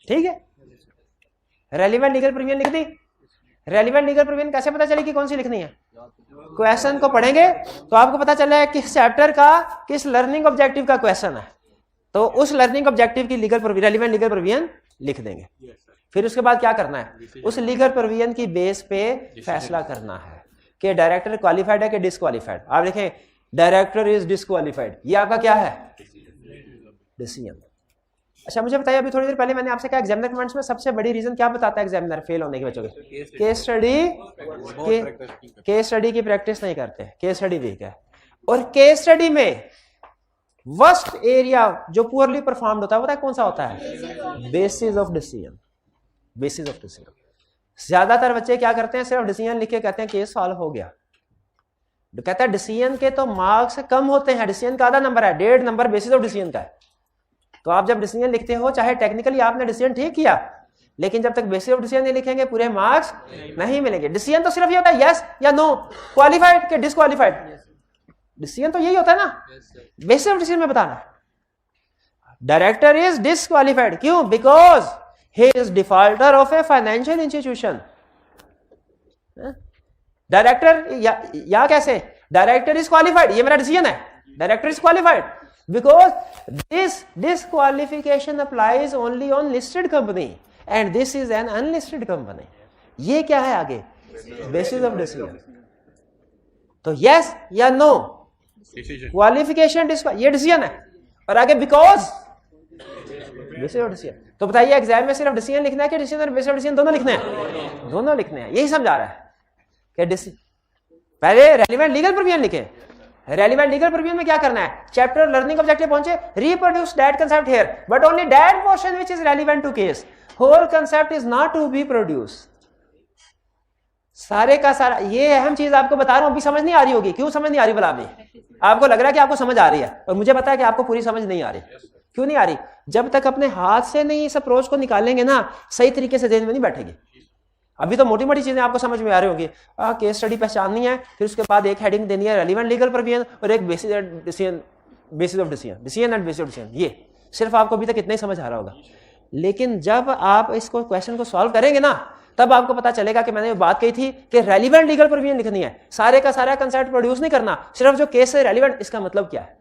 ठीक है। रेलिवेंट लीगल प्रोविजन लिख दी। रेलिवेंट लीगल प्रोविजन कैसे पता चलेगी कौन सी लिखनी है? क्वेश्चन को पढ़ेंगे तो आपको पता चला है किस चैप्टर का, किस लर्निंग ऑब्जेक्टिव का क्वेश्चन है, तो उस लर्निंग ऑब्जेक्टिव की रेलिवेंट लीगल प्रोविजन लिख देंगे। फिर उसके बाद क्या करना है? उस लीगल प्रोविजन की बेस पे फैसला करना है कि डायरेक्टर क्वालिफाइड है कि डिस्क्वालिफाइड। आप देखें डायरेक्टर इज डिस्क्वालिफाइड, ये आपका क्या है? डिसीजन। अच्छा मुझे बताइए, अभी थोड़ी देर पहले मैंने आपसे कहा एग्जामिनर कमेंट्स में सबसे बड़ी रीजन क्या बताता है एग्जामिनर फेल होने के बच्चों के? केस स्टडी की प्रैक्टिस नहीं करते, केस स्टडी वीक है। और केस स्टडी में वर्स्ट एरिया जो पुअरली परफॉर्म्ड होता है पता है कौन सा होता है? Basis of decision. Basis of decision. ज्यादातर बच्चे क्या करते हैं? सिर्फ डिसीजन लिख के कहते हैं केस सॉल्व हो गया। कहता है डिसीजन के तो मार्क्स कम होते हैं, डिसीजन का आधा नंबर है, 1.5 नंबर बेसिस ऑफ डिसीजन का है। तो आप जब डिसीजन लिखते हो, चाहे टेक्निकली आपने डिसीजन ठीक किया, लेकिन जब तक बेसिस ऑफ डिसीजन नहीं लिखेंगे पूरे मार्क्स नहीं मिलेंगे। डिसीजन तो सिर्फ ये होता है यस या नो, क्वालिफाइड के डिस्क्वालिफाइड, डिसीजन तो यही होता है ना। बेसिस ऑफ डिसीजन में बताना डायरेक्टर इज डिस्क्वालिफाइड, क्यों? Because he is defaulter of a financial institution. Director या कैसे? डायरेक्टर इज क्वालिफाइड, ये मेरा डिसीजन है, director is qualified because this disqualification applies only on listed company and this is an unlisted company. ये क्या है आगे? Basis of decision. तो yes या no, क्वालिफिकेशन ये डिसीजन है, और आगे because basis of decision। तो बताइए एग्जाम में सिर्फ डिसीजन लिखना है कि डिसीजन और बेसिस ऑफ डिसीजन दोनों लिखने हैं? दोनों लिखने हैं। यही समझा रहा है कि पहले रेलिवेंट लीगल प्रोविजन लिखे। रेलिवेंट लीगल प्रोविजन में क्या करना है? चैप्टर लर्निंग ऑब्जेक्टिव पहुंचे, reproduce that concept here but only that portion which is relevant to case, whole concept is not to be produce. सारे का सारा ये अहम चीज आपको बता रहा हूं, अभी समझ नहीं आ रही होगी। क्यों समझ नहीं आ रही? भला अभी आपको लग रहा है कि आपको समझ आ रही है, और मुझे पता है कि आपको पूरी समझ नहीं आ रही। क्यों नहीं आ रही? जब तक अपने हाथ से नहीं इस अप्रोच को निकालेंगे ना, सही तरीके से ध्यान में नहीं बैठेगी। अभी तो मोटी मोटी चीजें आपको समझ में आ रही होगी। केस स्टडी पहचाननी है, फिर उसके बाद एक हेडिंग देनी है रेलिवेंट लीगल प्रोविजन और एक basis of decision and bases of decision. ये सिर्फ आपको अभी तक इतना ही समझ आ रहा होगा। लेकिन जब आप इसको क्वेश्चन को सॉल्व करेंगे ना, तब आपको पता चलेगा कि मैंने बात कही थी कि रेलिवेंट लीगल प्रोविजन लिखनी है, सारे का सारा कंसेप्ट प्रोड्यूस नहीं करना, सिर्फ जो केस है रेलिवेंट, इसका मतलब क्या है।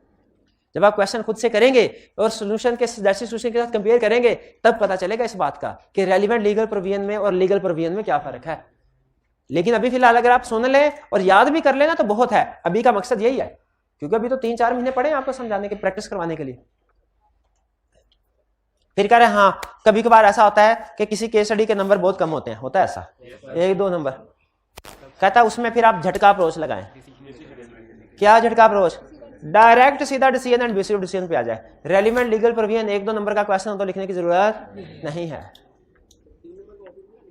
जब आप क्वेश्चन खुद से करेंगे और सोल्यूशन के सोल्यूशन के साथ कंपेयर करेंगे तब पता चलेगा इस बात का कि रेलिवेंट लीगल प्रोविजन में और लीगल प्रोविजन में क्या फर्क है। लेकिन अभी फिलहाल अगर आप सुन लें और याद भी कर लेना तो बहुत है, अभी का मकसद यही है, क्योंकि अभी तो 3-4 महीने पड़े हैं आपको समझाने के, प्रैक्टिस करवाने के लिए। फिर कह रहे हैं हाँ कभी कभार ऐसा होता है कि किसी केस स्टडी के नंबर बहुत कम होते हैं, होता है ऐसा 1-2 नंबर, कहता है उसमें फिर आप झटका अप्रोच लगाएं। क्या झटका अप्रोच? डायरेक्ट सीधा decision and bases of decision पे आ जाए। रेलिवेंट लीगल प्रोविजन 1-2 नंबर का क्वेश्चन हो तो लिखने की जरूरत नहीं है।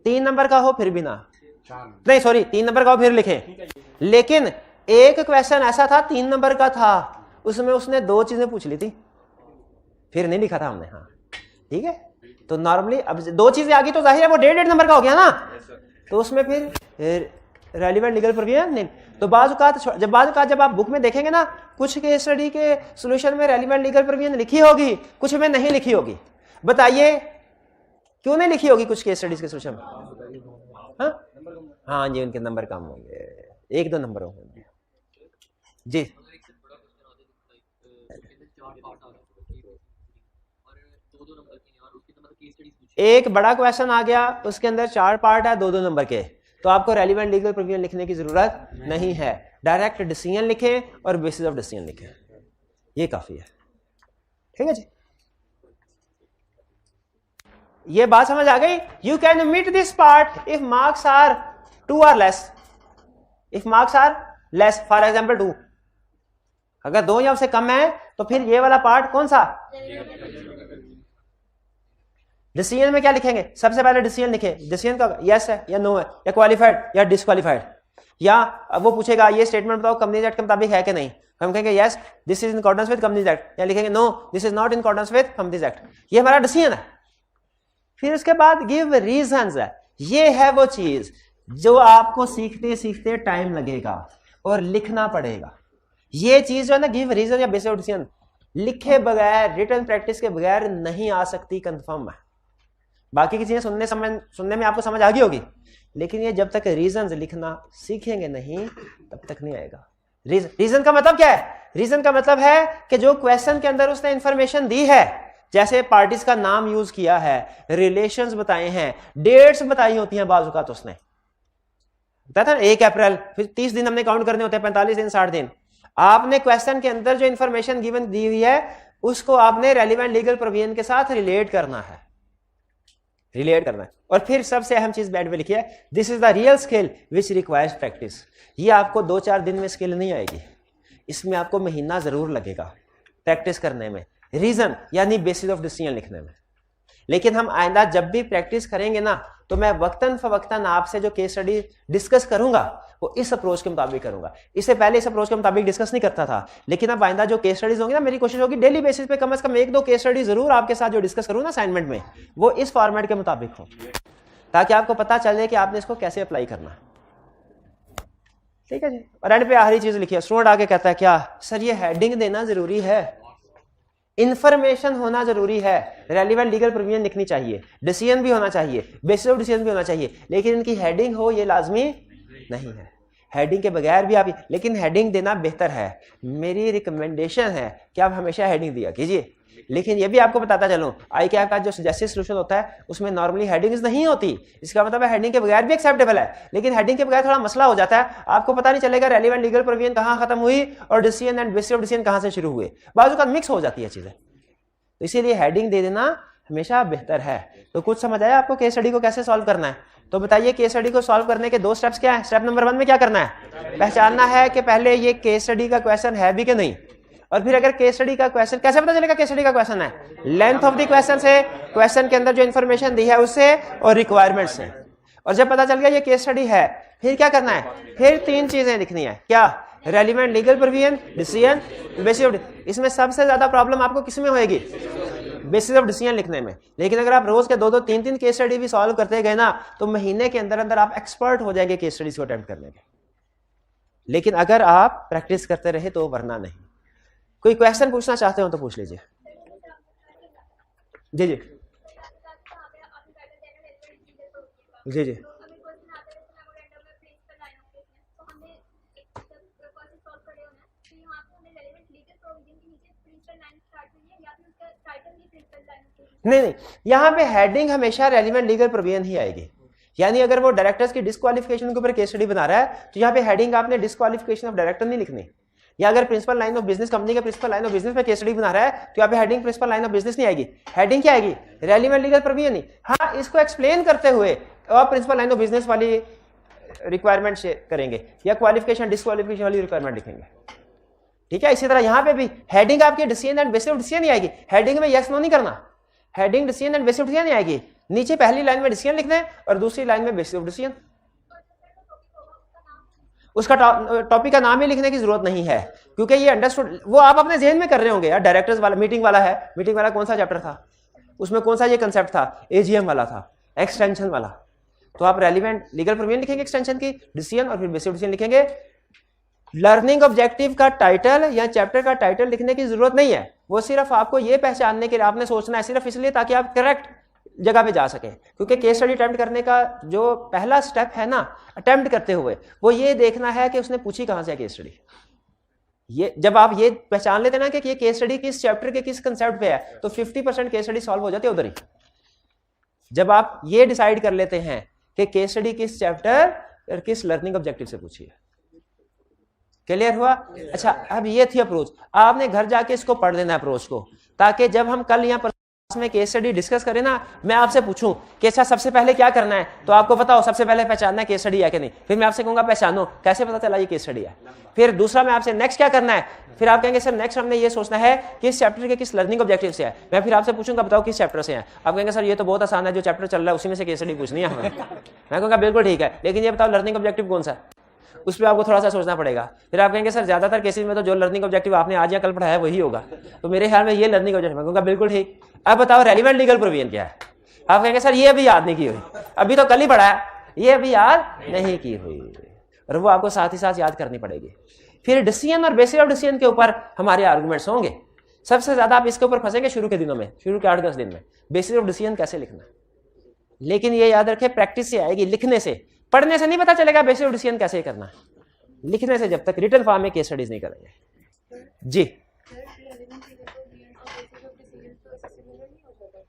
3 नंबर का हो फिर भी ना, नहीं सॉरी 3 नंबर का हो फिर लिखें। लेकिन एक क्वेश्चन ऐसा था 3 नंबर का था, उसमें उसने 2 चीजें पूछ ली थी, फिर नहीं लिखा था हमने। हाँ ठीक है, तो नॉर्मली अब 2 चीजें आ गई तो जाहिर है वो 1.5 नंबर का हो गया ना, तो उसमें फिर रेलिवेंट लीगल प्रोविजन नहीं। तो जब आप बुक में देखेंगे ना, कुछ केस स्टडी के सॉल्यूशन में रेलिवेंट लीगल प्रोविजन लिखी होगी, कुछ में नहीं लिखी होगी। बताइए क्यों नहीं लिखी होगी कुछ केस स्टडीज के सॉल्यूशन में? हाँ जी, उनके नंबर कम होंगे, 1-2 नंबर होंगे जी। एक बड़ा क्वेश्चन आ गया, उसके अंदर 4 पार्ट है 2-2 नंबर के, तो आपको रेलिवेंट लीगल प्रोविजन लिखने की जरूरत नहीं है। डायरेक्ट डिसीजन लिखें और बेसिस ऑफ डिसीजन लिखें, ये काफी है। ठीक है जी, ये बात समझ आ गई। You can omit this part if marks are 2 or less, if marks are less, for example 2, अगर 2 या उससे कम है तो फिर ये वाला पार्ट कौन सा? डिसीजन में क्या लिखेंगे? सबसे पहले डिसीजन लिखे, डिसीजन का यस है या नो है या क्वालिफाइड या डिसक्वालिफाइड, या वो पूछेगा ये स्टेटमेंट बताओ कंपनीज एक्ट के मुताबिक है कि नहीं, हम कहेंगे yes this is in accordance with Companies Act, या लिखेंगे no this is not in accordance with Companies Act. ये हमारा डिसीजन है। फिर उसके बाद गिव रीजंस है, ये है वो चीज जो आपको सीखते सीखते टाइम लगेगा और लिखना पड़ेगा। ये चीज जो है ना, गिव रीजन या बेसिस ऑफ डिसीजन, लिखे बगैर, रिटन प्रैक्टिस के बगैर नहीं आ सकती, कंफर्म है। बाकी की चीजें सुनने में आपको समझ आ गई होगी, लेकिन ये जब तक रीजंस लिखना सीखेंगे नहीं तब तक नहीं आएगा। रीजन का मतलब क्या है? रीजन का मतलब है कि जो क्वेश्चन के अंदर उसने इंफॉर्मेशन दी है, जैसे पार्टीज का नाम यूज किया है, रिलेशंस बताए हैं, डेट्स बताई होती हैं, बाजू का तो उसने बताया था 1 अप्रैल, फिर 30 दिन हमने काउंट करने होते हैं, 45 दिन, 60 दिन। आपने क्वेश्चन के अंदर जो इंफॉर्मेशन गिवन दी हुई है उसको आपने रेलिवेंट लीगल प्रोविजन के साथ रिलेट करना है, और फिर सबसे अहम चीज बैड में लिखी है, this is the real skill which requires practice. ये आपको 2-4 दिन में स्किल नहीं आएगी, इसमें आपको महीना जरूर लगेगा प्रैक्टिस करने में, रीजन यानी बेसिस ऑफ डिसीजन लिखने में। लेकिन हम आइंदा जब भी प्रैक्टिस करेंगे ना, तो मैं वक्तन फवक्तन आपसे जो केस स्टडी डिस्कस करूंगा वो इस अप्रोच के मुताबिक करूंगा। इससे पहले इस अप्रोच के मुताबिक डिस्कस नहीं करता था, लेकिन अब आइंदा जो केस स्टडीज होंगी ना, मेरी कोशिश होगी डेली बेसिस पे कम से कम 1-2 केस स्टडी जरूर आपके साथ जो डिस्कस करूँ ना असाइनमेंट में, वो इस फॉर्मेट के मुताबिक हो, ताकि आपको पता चले कि आपने इसको कैसे अप्लाई करना है। ठीक है जी। और एंड पे आखिरी चीज लिखी है, स्टूडेंट आगे कहता है क्या सर ये हेडिंग देना जरूरी है, इंफॉर्मेशन होना जरूरी है, रेलिवेंट लीगल प्रोविजन लिखनी चाहिए, डिसीजन भी होना चाहिए, बेसिस ऑफ डिसीजन भी होना चाहिए, लेकिन इनकी हेडिंग हो ये लाजमी नहीं है। हेडिंग के बगैर भी आप, लेकिन हेडिंग देना बेहतर है। मेरी रिकमेंडेशन है कि आप हमेशा हेडिंग दिया कीजिए। लेकिन ये भी आपको बताता चलूं, ICAP का जो सजेस्टेड सॉल्यूशन होता है उसमें नॉर्मली हेडिंग्स नहीं होती, इसका मतलब है हेडिंग के बगैर भी एक्सेप्टेबल है, लेकिन हेडिंग के बगैर थोड़ा मसला हो जाता है, आपको पता नहीं चलेगा रेलिवेंट लीगल प्रोविजन कहां खत्म हुई और decision and bases of decision कहां से शुरू हुए, बाजू का मिक्स हो जाती है चीजें, तो इसीलिए हेडिंग दे देना हमेशा बेहतर है। तो कुछ समझ आया आपको केस स्टडी को कैसे सॉल्व करना है? तो बताइए केस स्टडी को सॉल्व करने के 2 स्टेप्स क्या है? स्टेप नंबर 1 में क्या करना है? पहचानना है कि पहले ये केस स्टडी का क्वेश्चन है भी कि नहीं, और फिर अगर केस स्टडी का क्वेश्चन, कैसे पता चलेगा केस स्टडी का क्वेश्चन है? लेंथ ऑफ द क्वेश्चन से, क्वेश्चन के अंदर जो इन्फॉर्मेशन दी है उससे, और रिक्वायरमेंट से। और जब पता चल गया ये केस स्टडी है, फिर क्या करना है? फिर 3 चीजें लिखनी है। क्या? Relevant legal provision, decision, basis of. इसमें सबसे ज्यादा प्रॉब्लम आपको किस में होगी? बेसिस ऑफ डिसीजन लिखने में। लेकिन अगर आप रोज के 2-2, 3-3 केस स्टडी भी सॉल्व करते गए ना, तो महीने के अंदर अंदर आप एक्सपर्ट हो जाएंगे केस स्टडीज को अटेम्प्ट करने के। लेकिन अगर आप प्रैक्टिस करते रहे तो, वरना नहीं। कोई क्वेश्चन पूछना चाहते हो तो पूछ लीजिए। जी जी जी जी। नहीं, यहाँ पे हेडिंग हमेशा रेलिवेंट लीगल प्रोविजन ही आएगी। यानी अगर वो डायरेक्टर्स की डिस्क्वालिफिकेशन के ऊपर केस स्टडी बना रहा है तो यहाँ पे हेडिंग आपने डिस्क्वालिफिकेशन ऑफ डायरेक्टर नहीं लिखनी। या अगर principal line of business, company के प्रिंसिपल लाइन ऑफ बिजनेस पे केस स्टडी बना रहा है तो यहाँ पे heading principal line of business नहीं आएगी, हेडिंग क्या आएगी? रेलिवेंट लीगल प्रोविजन ही। हाँ, इसको एक्सप्लेन करते हुए आप प्रिंसिपल लाइन ऑफ बिजनेस वाली रिक्वायरमेंट करेंगे या क्वालिफिकेशन डिस्क्वालिफिकेशन वाली रिक्वायरमेंट लिखेंगे। ठीक है, इसी तरह यहाँ पे भी हेडिंग आपकी decision and bases of decision नहीं आएगी। हेडिंग में यस नो नहीं करना, heading decision and bases of decision नहीं आएगी। नीचे पहली लाइन में डिसीजन लिखना है और दूसरी लाइन में बेसिस ऑफ डिसीजन। उसका टॉपिक का नाम ही लिखने की जरूरत नहीं है क्योंकि ये अंडरस्टूड, वो आप अपने जहन में कर रहे होंगे यार। डायरेक्टर्स वाला मीटिंग वाला है, मीटिंग वाला कौन सा चैप्टर था, उसमें कौन सा ये कंसेप्ट था, एजीएम वाला था, एक्सटेंशन वाला। तो आप रेलिवेंट लीगल प्रोविजन लिखेंगे एक्सटेंशन की, डिसीजन और फिर बेसिक डिसीजन लिखेंगे। लर्निंग ऑब्जेक्टिव का टाइटल या चैप्टर का टाइटल लिखने की जरूरत नहीं है, वो सिर्फ आपको ये पहचानने के लिए आपने सोचना है, सिर्फ इसलिए ताकि आप करेक्ट जगह पे जा सके। क्योंकि केस स्टडी अटेम्प्ट करने का जो पहला स्टेप है ना, अटेम्प्ट करते हुए, वो ये देखना है कि उसने पूछी कहां से केस स्टडी। ये जब आप ये पहचान लेते ना कि ये केस स्टडी किस चैप्टर के किस कंसेप्ट पे है तो 50% केस स्टडी सॉल्व हो जाती है उधर ही। जब आप ये डिसाइड कर लेते हैं कि केस स्टडी किस चैप्टर और किस लर्निंग ऑब्जेक्टिव से पूछी है। क्लियर हुआ? अच्छा, अब ये थी अप्रोच। आपने घर जाके इसको पढ़ लेना अप्रोच को, ताकि जब हम कल यहाँ पर में केस स्टडी डिस्कस करें ना, मैं आपसे पूछूं कि अच्छा सबसे पहले क्या करना है, तो आपको पता हो सबसे पहले पहचानना है केस स्टडी है कि नहीं। फिर मैं आपसे कहूंगा पहचानो, कैसे पता चला ये केस स्टडी है। फिर दूसरा मैं आपसे नेक्स्ट क्या करना है, फिर आप कहेंगे सर नेक्स्ट हमने ये सोचना है किस चैप्टर के किस लर्निंग ऑब्जेक्टिव से है। मैं फिर आपसे पूछूंगा बताओ किस चैप्टर से है। आप कहेंगे सर ये तो बहुत आसान है, जो चैप्टर चल रहा है उसी में से केस स्टडी पूछनी है हमें। मैं कहूँगा बिल्कुल ठीक है, लेकिन ये बताओ लर्निंग ऑब्जेक्टिव कौन सा है, उस पर आपको थोड़ा सा सोचना पड़ेगा। फिर आप कहेंगे सर ज्यादातर केसेस में तो जो लर्निंग ऑब्जेक्टिव आपने आज या कल पढ़ाया है वही होगा, तो मेरे ख्याल में ये लर्निंग ऑब्जेक्टिव। मैं कहूँगा बिल्कुल ठीक। अब बताओ रेलिवेंट लीगल प्रोविजन क्या है। आप कहेंगे सर ये अभी याद नहीं की हुई, अभी तो कल ही पढ़ाया, ये अभी याद नहीं की हुई, और वो आपको साथ ही साथ याद करनी पड़ेगी। फिर डिसीजन और बेसिस ऑफ डिसीजन के ऊपर हमारे आर्गुमेंट्स होंगे। सबसे ज्यादा आप इसके ऊपर फंसेंगे शुरू के दिनों में, शुरू के 8-10 दिन में, बेसिस ऑफ डिसीजन कैसे लिखना। लेकिन ये याद रखें प्रैक्टिस से आएगी, लिखने से, पढ़ने से नहीं पता चलेगा बेसिस ऑफ डिसीजन कैसे करना है। लिखने से, जब तक रिटन फॉर्म में केस स्टडीज नहीं करेंगे। जी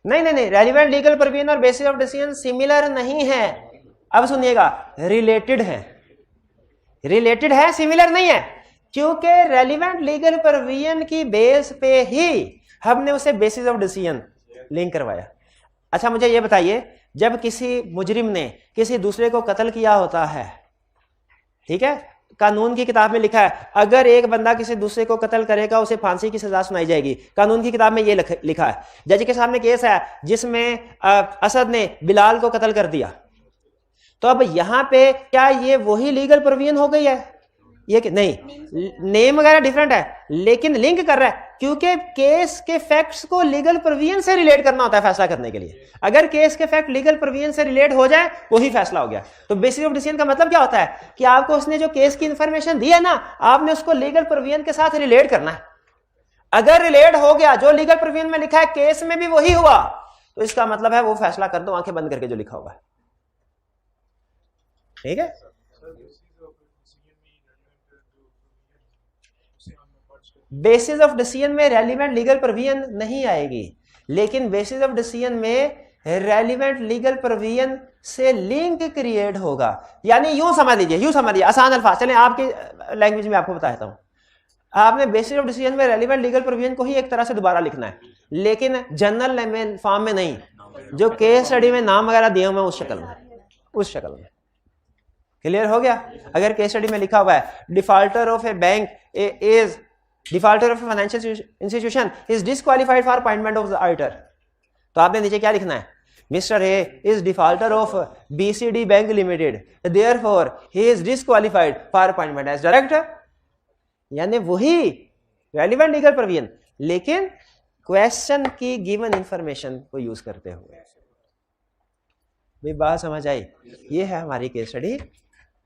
नहीं, रेलिवेंट लीगल प्रोविजन और बेसिस ऑफ डिसीजन सिमिलर नहीं है। अब सुनिएगा, रिलेटेड है, रिलेटेड है, सिमिलर नहीं है। क्योंकि रेलिवेंट लीगल प्रोविजन की बेस पे ही हमने उसे बेसिस ऑफ डिसीजन लिंक करवाया। अच्छा मुझे ये बताइए, जब किसी मुजरिम ने किसी दूसरे को कत्ल किया होता है, ठीक है, कानून की किताब में लिखा है अगर एक बंदा किसी दूसरे को कत्ल करेगा उसे फांसी की सजा सुनाई जाएगी। कानून की किताब में ये लिखा है। जज के सामने केस है जिसमें असद ने बिलाल को कत्ल कर दिया, तो अब यहां पे क्या ये वही लीगल प्रोविजन हो गई है? ये कि नहीं, नेम वगैरह डिफरेंट है लेकिन लिंक कर रहा है, क्योंकि केस के फैक्ट्स को लीगल प्रोविजन से रिलेट करना होता है फैसला करने के लिए। अगर केस के फैक्ट लीगल प्रोविजन से रिलेट हो जाए वही फैसला हो गया। तो बेसिस ऑफ डिसीजन का मतलब क्या होता है कि आपको उसने जो केस की इंफॉर्मेशन दी है ना, आपने उसको लीगल प्रोविजन के साथ रिलेट करना है। अगर रिलेट हो गया, जो लीगल प्रोविजन में लिखा है केस में भी वही हुआ, तो इसका मतलब है वो फैसला कर दो आंखें बंद करके जो लिखा हुआ है। ठीक है, बेसिस ऑफ डिसीजन में रेलिवेंट लीगल प्रोविजन नहीं आएगी, लेकिन बेसिस ऑफ डिसीजन में रेलिवेंट लीगल प्रोविजन से लिंक क्रिएट होगा। यानी यूं समझ लीजिए आसान अल्फाज, चलें आपकी लैंग्वेज में आपको बता देता हूं। आपने बेसिस ऑफ डिसीजन में रेलिवेंट लीगल प्रोविजन को ही एक तरह से दोबारा लिखना है, लेकिन जनरल फॉर्म में नहीं, जो केस स्टडी में नाम वगैरह दिए हुए उस शक्ल में। क्लियर हो गया? अगर केस स्टडी में लिखा हुआ है defaulter of a bank is defaulter of financial institution is disqualified for appointment of the auditor, तो आपने नीचे क्या लिखना है? Mister A is defaulter of BCD bank limited, therefore he is disqualified for appointment as director. यानी वही रेलिवेंट लीगल प्रोविजन, लेकिन क्वेश्चन की गिवन इंफॉर्मेशन को यूज करते हुए। भी बात समझ आई? ये है हमारी केस स्टडी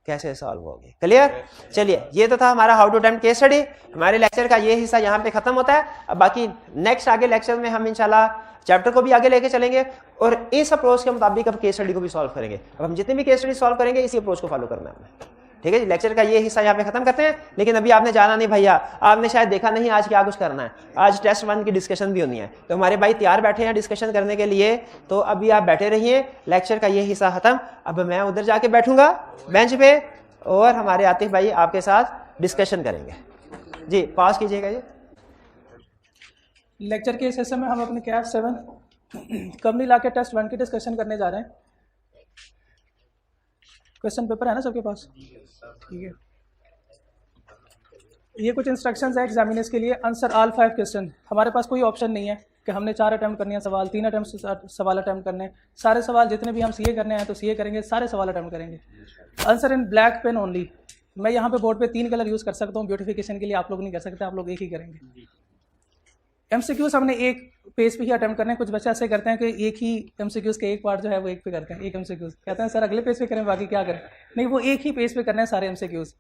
कैसे सॉल्व होगी। क्लियर? चलिए, ये तो था हमारा how to attempt case study. हमारे लेक्चर का ये हिस्सा यहाँ पे खत्म होता है। अब बाकी नेक्स्ट आगे लेक्चर में हम इंशाल्लाह चैप्टर को भी आगे लेके चलेंगे और इस अप्रोच के मुताबिक अब केस स्टडी को भी सॉल्व करेंगे। अब हम जितनी भी केस स्टडी सॉल्व करेंगे इसी अप्रोच को फॉलो करना है हमें। ठीक है जी, लेक्चर का ये हिस्सा यहाँ पे खत्म करते हैं। लेकिन अभी आपने जाना नहीं भैया, आपने शायद देखा नहीं आज क्या कुछ करना है। आज टेस्ट 1 की डिस्कशन भी होनी है, तो हमारे भाई तैयार बैठे हैं डिस्कशन करने के लिए। तो अभी आप बैठे रहिए, लेक्चर का ये हिस्सा खत्म। अब मैं उधर जाके बैठूंगा बेंच पे और हमारे आतिफ भाई आपके साथ डिस्कशन करेंगे। जी पास कीजिएगा जी। लेक्चर के सेशन में हम अपने कैफ 7 कंपनी ला के टेस्ट 1 की डिस्कशन करने जा रहे हैं। क्वेश्चन पेपर है ना सबके पास? ठीक है, ये कुछ इंस्ट्रक्शंस है एग्जामिनर्स के लिए। Answer all 5 question. हमारे पास कोई ऑप्शन नहीं है कि हमने 4 अटैम्प्ट करने हैं सवाल, 3 अटैम्प्ट सवाल अटैम्प्ट करने हैं। सारे सवाल जितने भी हम सीए करने हैं तो सीए करेंगे, सारे सवाल अटैम्प्ट करेंगे। Answer in black pen only. मैं यहाँ पे बोर्ड पे 3 कलर यूज़ कर सकता हूँ ब्यूटिफिकेशन के लिए, आप लोग नहीं कर सकते, आप लोग एक ही करेंगे। एमसीक्यूज हमने एक पेज पे ही अटेम्प्ट करने हैं। कुछ बच्चे ऐसे करते हैं कि एक ही एमसीक्यूज के एक पार्ट जो है वो एक पे करते हैं, एक एमसीक्यूज कहते हैं सर अगले पेज पे करें, बाकी क्या करें। नहीं, वो एक ही पेज पे करने हैं सारे एमसीक्यूज।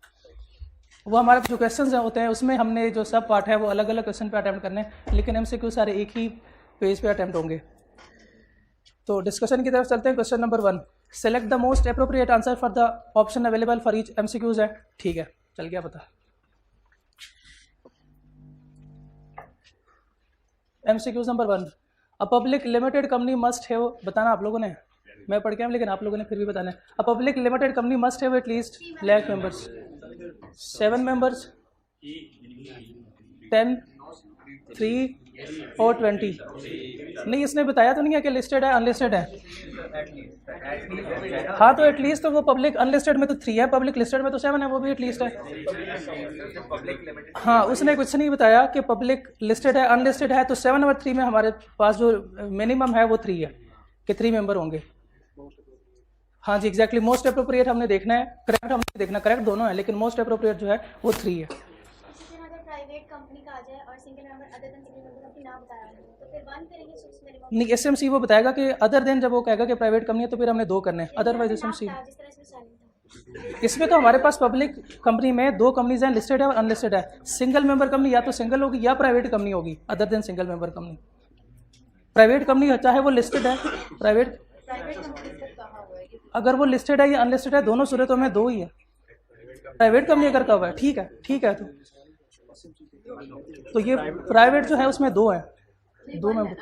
वो हमारे जो क्वेश्चन होते हैं उसमें हमने जो सब पार्ट है वो अलग अलग क्वेश्चन पे अटेम्प्ट करने हैं, लेकिन एमसीक्यू सारे एक ही पेज पे अटेम्प्ट होंगे। तो डिस्कशन की तरफ चलते हैं। Question number 1, select the most appropriate answer for the option available for each MCQs है। ठीक है, चल गया पता। MCQs number 1, a public limited company must have, बताना आप लोगों ने, मैं पढ़ के आया लेकिन आप लोगों ने फिर भी बताना है। A public limited company must have at least black members, 7 members, 10, 3 और 20। नहीं, इसने बताया तो नहीं है कि लिस्टेड है अनलिस्टेड है। हाँ, तो एटलीस्ट तो वो पब्लिक अनलिस्टेड में तो 3 है, पब्लिक लिस्टेड में तो 7 है, वो भी एटलीस्ट है। हाँ, उसने कुछ नहीं बताया कि पब्लिक लिस्टेड है अनलिस्टेड है, तो 7 और 3 में हमारे पास जो मिनिमम है वो 3 है कि 3 मेंबर होंगे। हाँ जी, एग्जैक्टली। मोस्ट अप्रोप्रिएट हमने देखना है, करेक्ट हमने देखना, करेक्ट दोनों है लेकिन मोस्ट अप्रोप्रिएट जो है वो 3 है। प्राइवेट कंपनी का आ जाए और single member other than single member अपनी नाम बताया तो फिर 1 करेंगे, 6 मिनिमम। नहीं, एसएमसी वो बताएगा कि अदर देन, जब वो कहेगा कि प्राइवेट कंपनी है तो फिर हमने 2 करने हैं, अदरवाइज एसएमसी। जिस तरह से साइलेंट था इसमें तो हमारे पास पब्लिक कंपनी में 2 कंपनीज हैं, लिस्टेड है और अनलिस्टेड है। सिंगल मेंबर कंपनी या तो सिंगल होगी या प्राइवेट कंपनी होगी, other than single member company. Private company चाहे वो लिस्टेड है, प्राइवेट अगर वो लिस्टेड है या अनलिस्टेड है, दोनों सूरतों में 2 ही है। प्राइवेट कंपनी अगर कब है, ठीक है, ठीक है। तो ये प्राइवेट जो है उसमें 2 है, 2 मेंबर।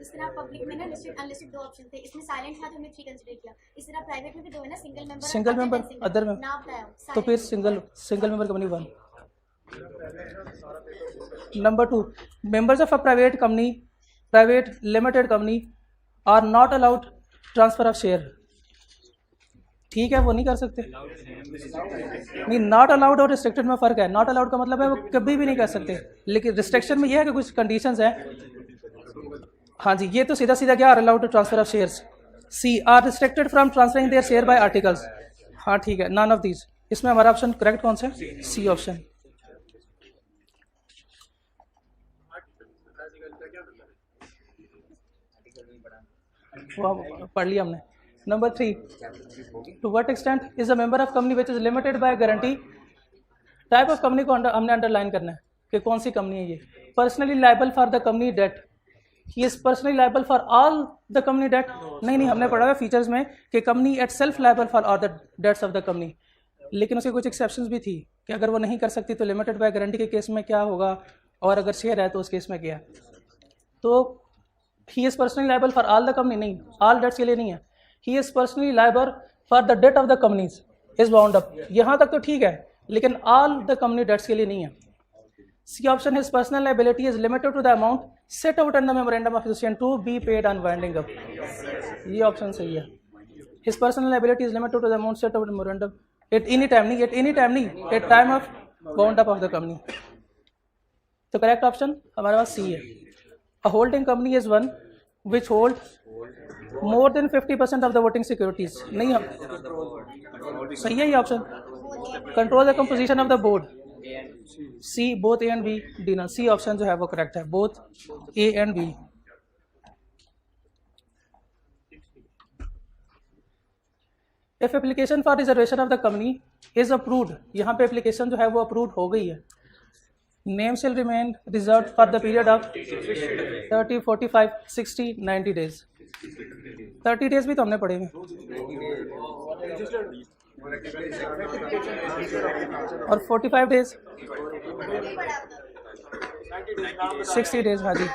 इस तरह पब्लिक में ना लिस्टेड अनलिस्टेड 2 ऑप्शन थे, इसमें साइलेंट था तो हमने 3 कंसीडर किया। इस तरह प्राइवेट में भी 2 है ना, सिंगल मेंबर अदर में, तो फिर single member company 1। Number 2, members of a private company, private limited company are not allowed transfer of share. ठीक है, वो नहीं कर सकते। नहीं, नॉट अलाउड और रिस्ट्रिक्टेड में फ़र्क है। नॉट अलाउड का मतलब है वो कभी भी नहीं कर सकते, लेकिन रिस्ट्रिक्शन में ये है कि कुछ कंडीशंस हैं। हाँ जी, ये तो सीधा सीधा क्या, are allowed to transfer of shares. C, are restricted from transferring their share by articles. हाँ ठीक है, नन ऑफ दीज। इसमें हमारा ऑप्शन करेक्ट कौन सा है? C option. पढ़ लिया हमने। Number 3, to what extent is a member of company which is limited by guarantee. Type of company को हमने अंडरलाइन करना है कि कौन सी कंपनी है ये। Personally liable for the company debt, he is personally liable for all the company debt. नहीं, हमने पढ़ा है फीचर्स में कि company itself liable for all the debts of the company, लेकिन उसके कुछ एक्सेप्शंस भी थी कि अगर वो नहीं कर सकती तो लिमिटेड बाय गारंटी के केस में क्या होगा, और अगर शेयर है तो उस केस में क्या है। तो he is personally liable for all the company, नहीं, ऑल डेट्स के लिए नहीं है। He is personally liable for the debt of the companies is bound up, यहाँ तक तो ठीक है, लेकिन ऑल द कंपनी डेट्स के लिए नहीं है। C option, his personal liability is limited to the amount set out in the memorandum of association to be paid on winding up. ये ऑप्शन सही है। His personal liability is limited to the amount set out in memorandum at any time, नहीं एट एनी टाइम, नहीं at time of bound up of the company. तो करेक्ट ऑप्शन हमारे पास सी है। A holding company is one which hold more than 50% of the voting securities। नहीं, हम सही है ये option. Control the composition of the board, C, both A and B. D ना, सी ऑप्शन जो है वो करेक्ट है, both A and B. If application for reservation of the company is approved, यहाँ पे एप्लीकेशन जो है वो अप्रूव्ड हो गई है। Name shall remain reserved for the period of 30, 45, 60, 90 days। 30 days भी तो हमने पढ़े हैं। और 45 डेज 60 डेज। हाँ जी,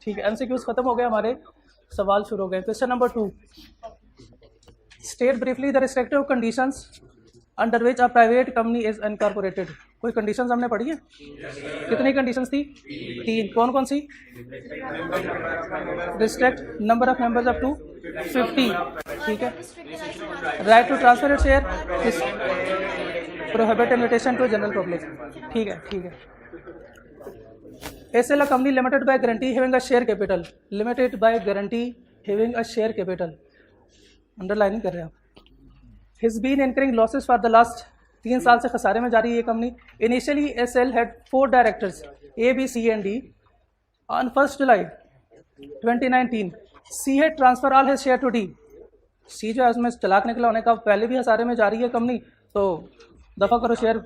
ठीक है। एमसीक्यूज खत्म हो गए हमारे, सवाल शुरू हो गए। Question number 2, state briefly the restrictive conditions under which a private company is incorporated. कोई कंडीशंस हमने पढ़ी है? कितनी कंडीशंस थी? 3। कौन कौन सी? Restrict number of members up to 50, ठीक है। Right to transfer it share, prohibit invitation to general public, ठीक है, ठीक है। SL company limited by guarantee having a share capital, limited by guarantee having a share capital, underline कर रहे हैं आप। Has been incurring losses for the last 3 साल से खसारे में जा रही है ये company. Initially SL had 4 directors A, B, C and D. On 1 July 2019 C had transfer all his share to D. C जो है उसमें चलाक निकला होने का, पहले भी खसारे में जा रही है कंपनी, तो दफ़ा करो, शेयर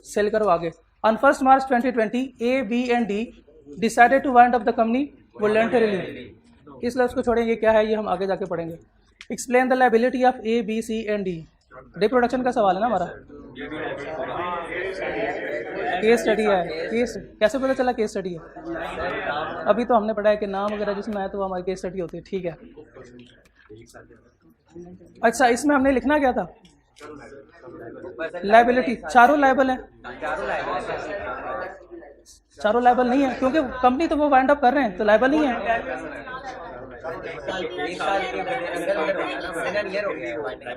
सेल करो आगे। On 1 March 2020 A, B and D decided to wind up the company voluntarily. इसलिए उसको छोड़ें, ये क्या है ये हम आगे जाके पढ़ेंगे। Explain the liability of A, B, C and D. Reproduction का सवाल है ना हमारा, केस स्टडी है। केस कैसे पता चला केस स्टडी है? अभी तो हमने पढ़ा है कि नाम वगैरह जिसमें है तो वो हमारी केस स्टडी होती है, ठीक है। अच्छा, इसमें हमने लिखना क्या था? लायबिलिटी। चारों लायबल है? चारों लायबल नहीं है, क्योंकि कंपनी तो वो वाइंड अप कर रहे हैं, तो लायबल नहीं है,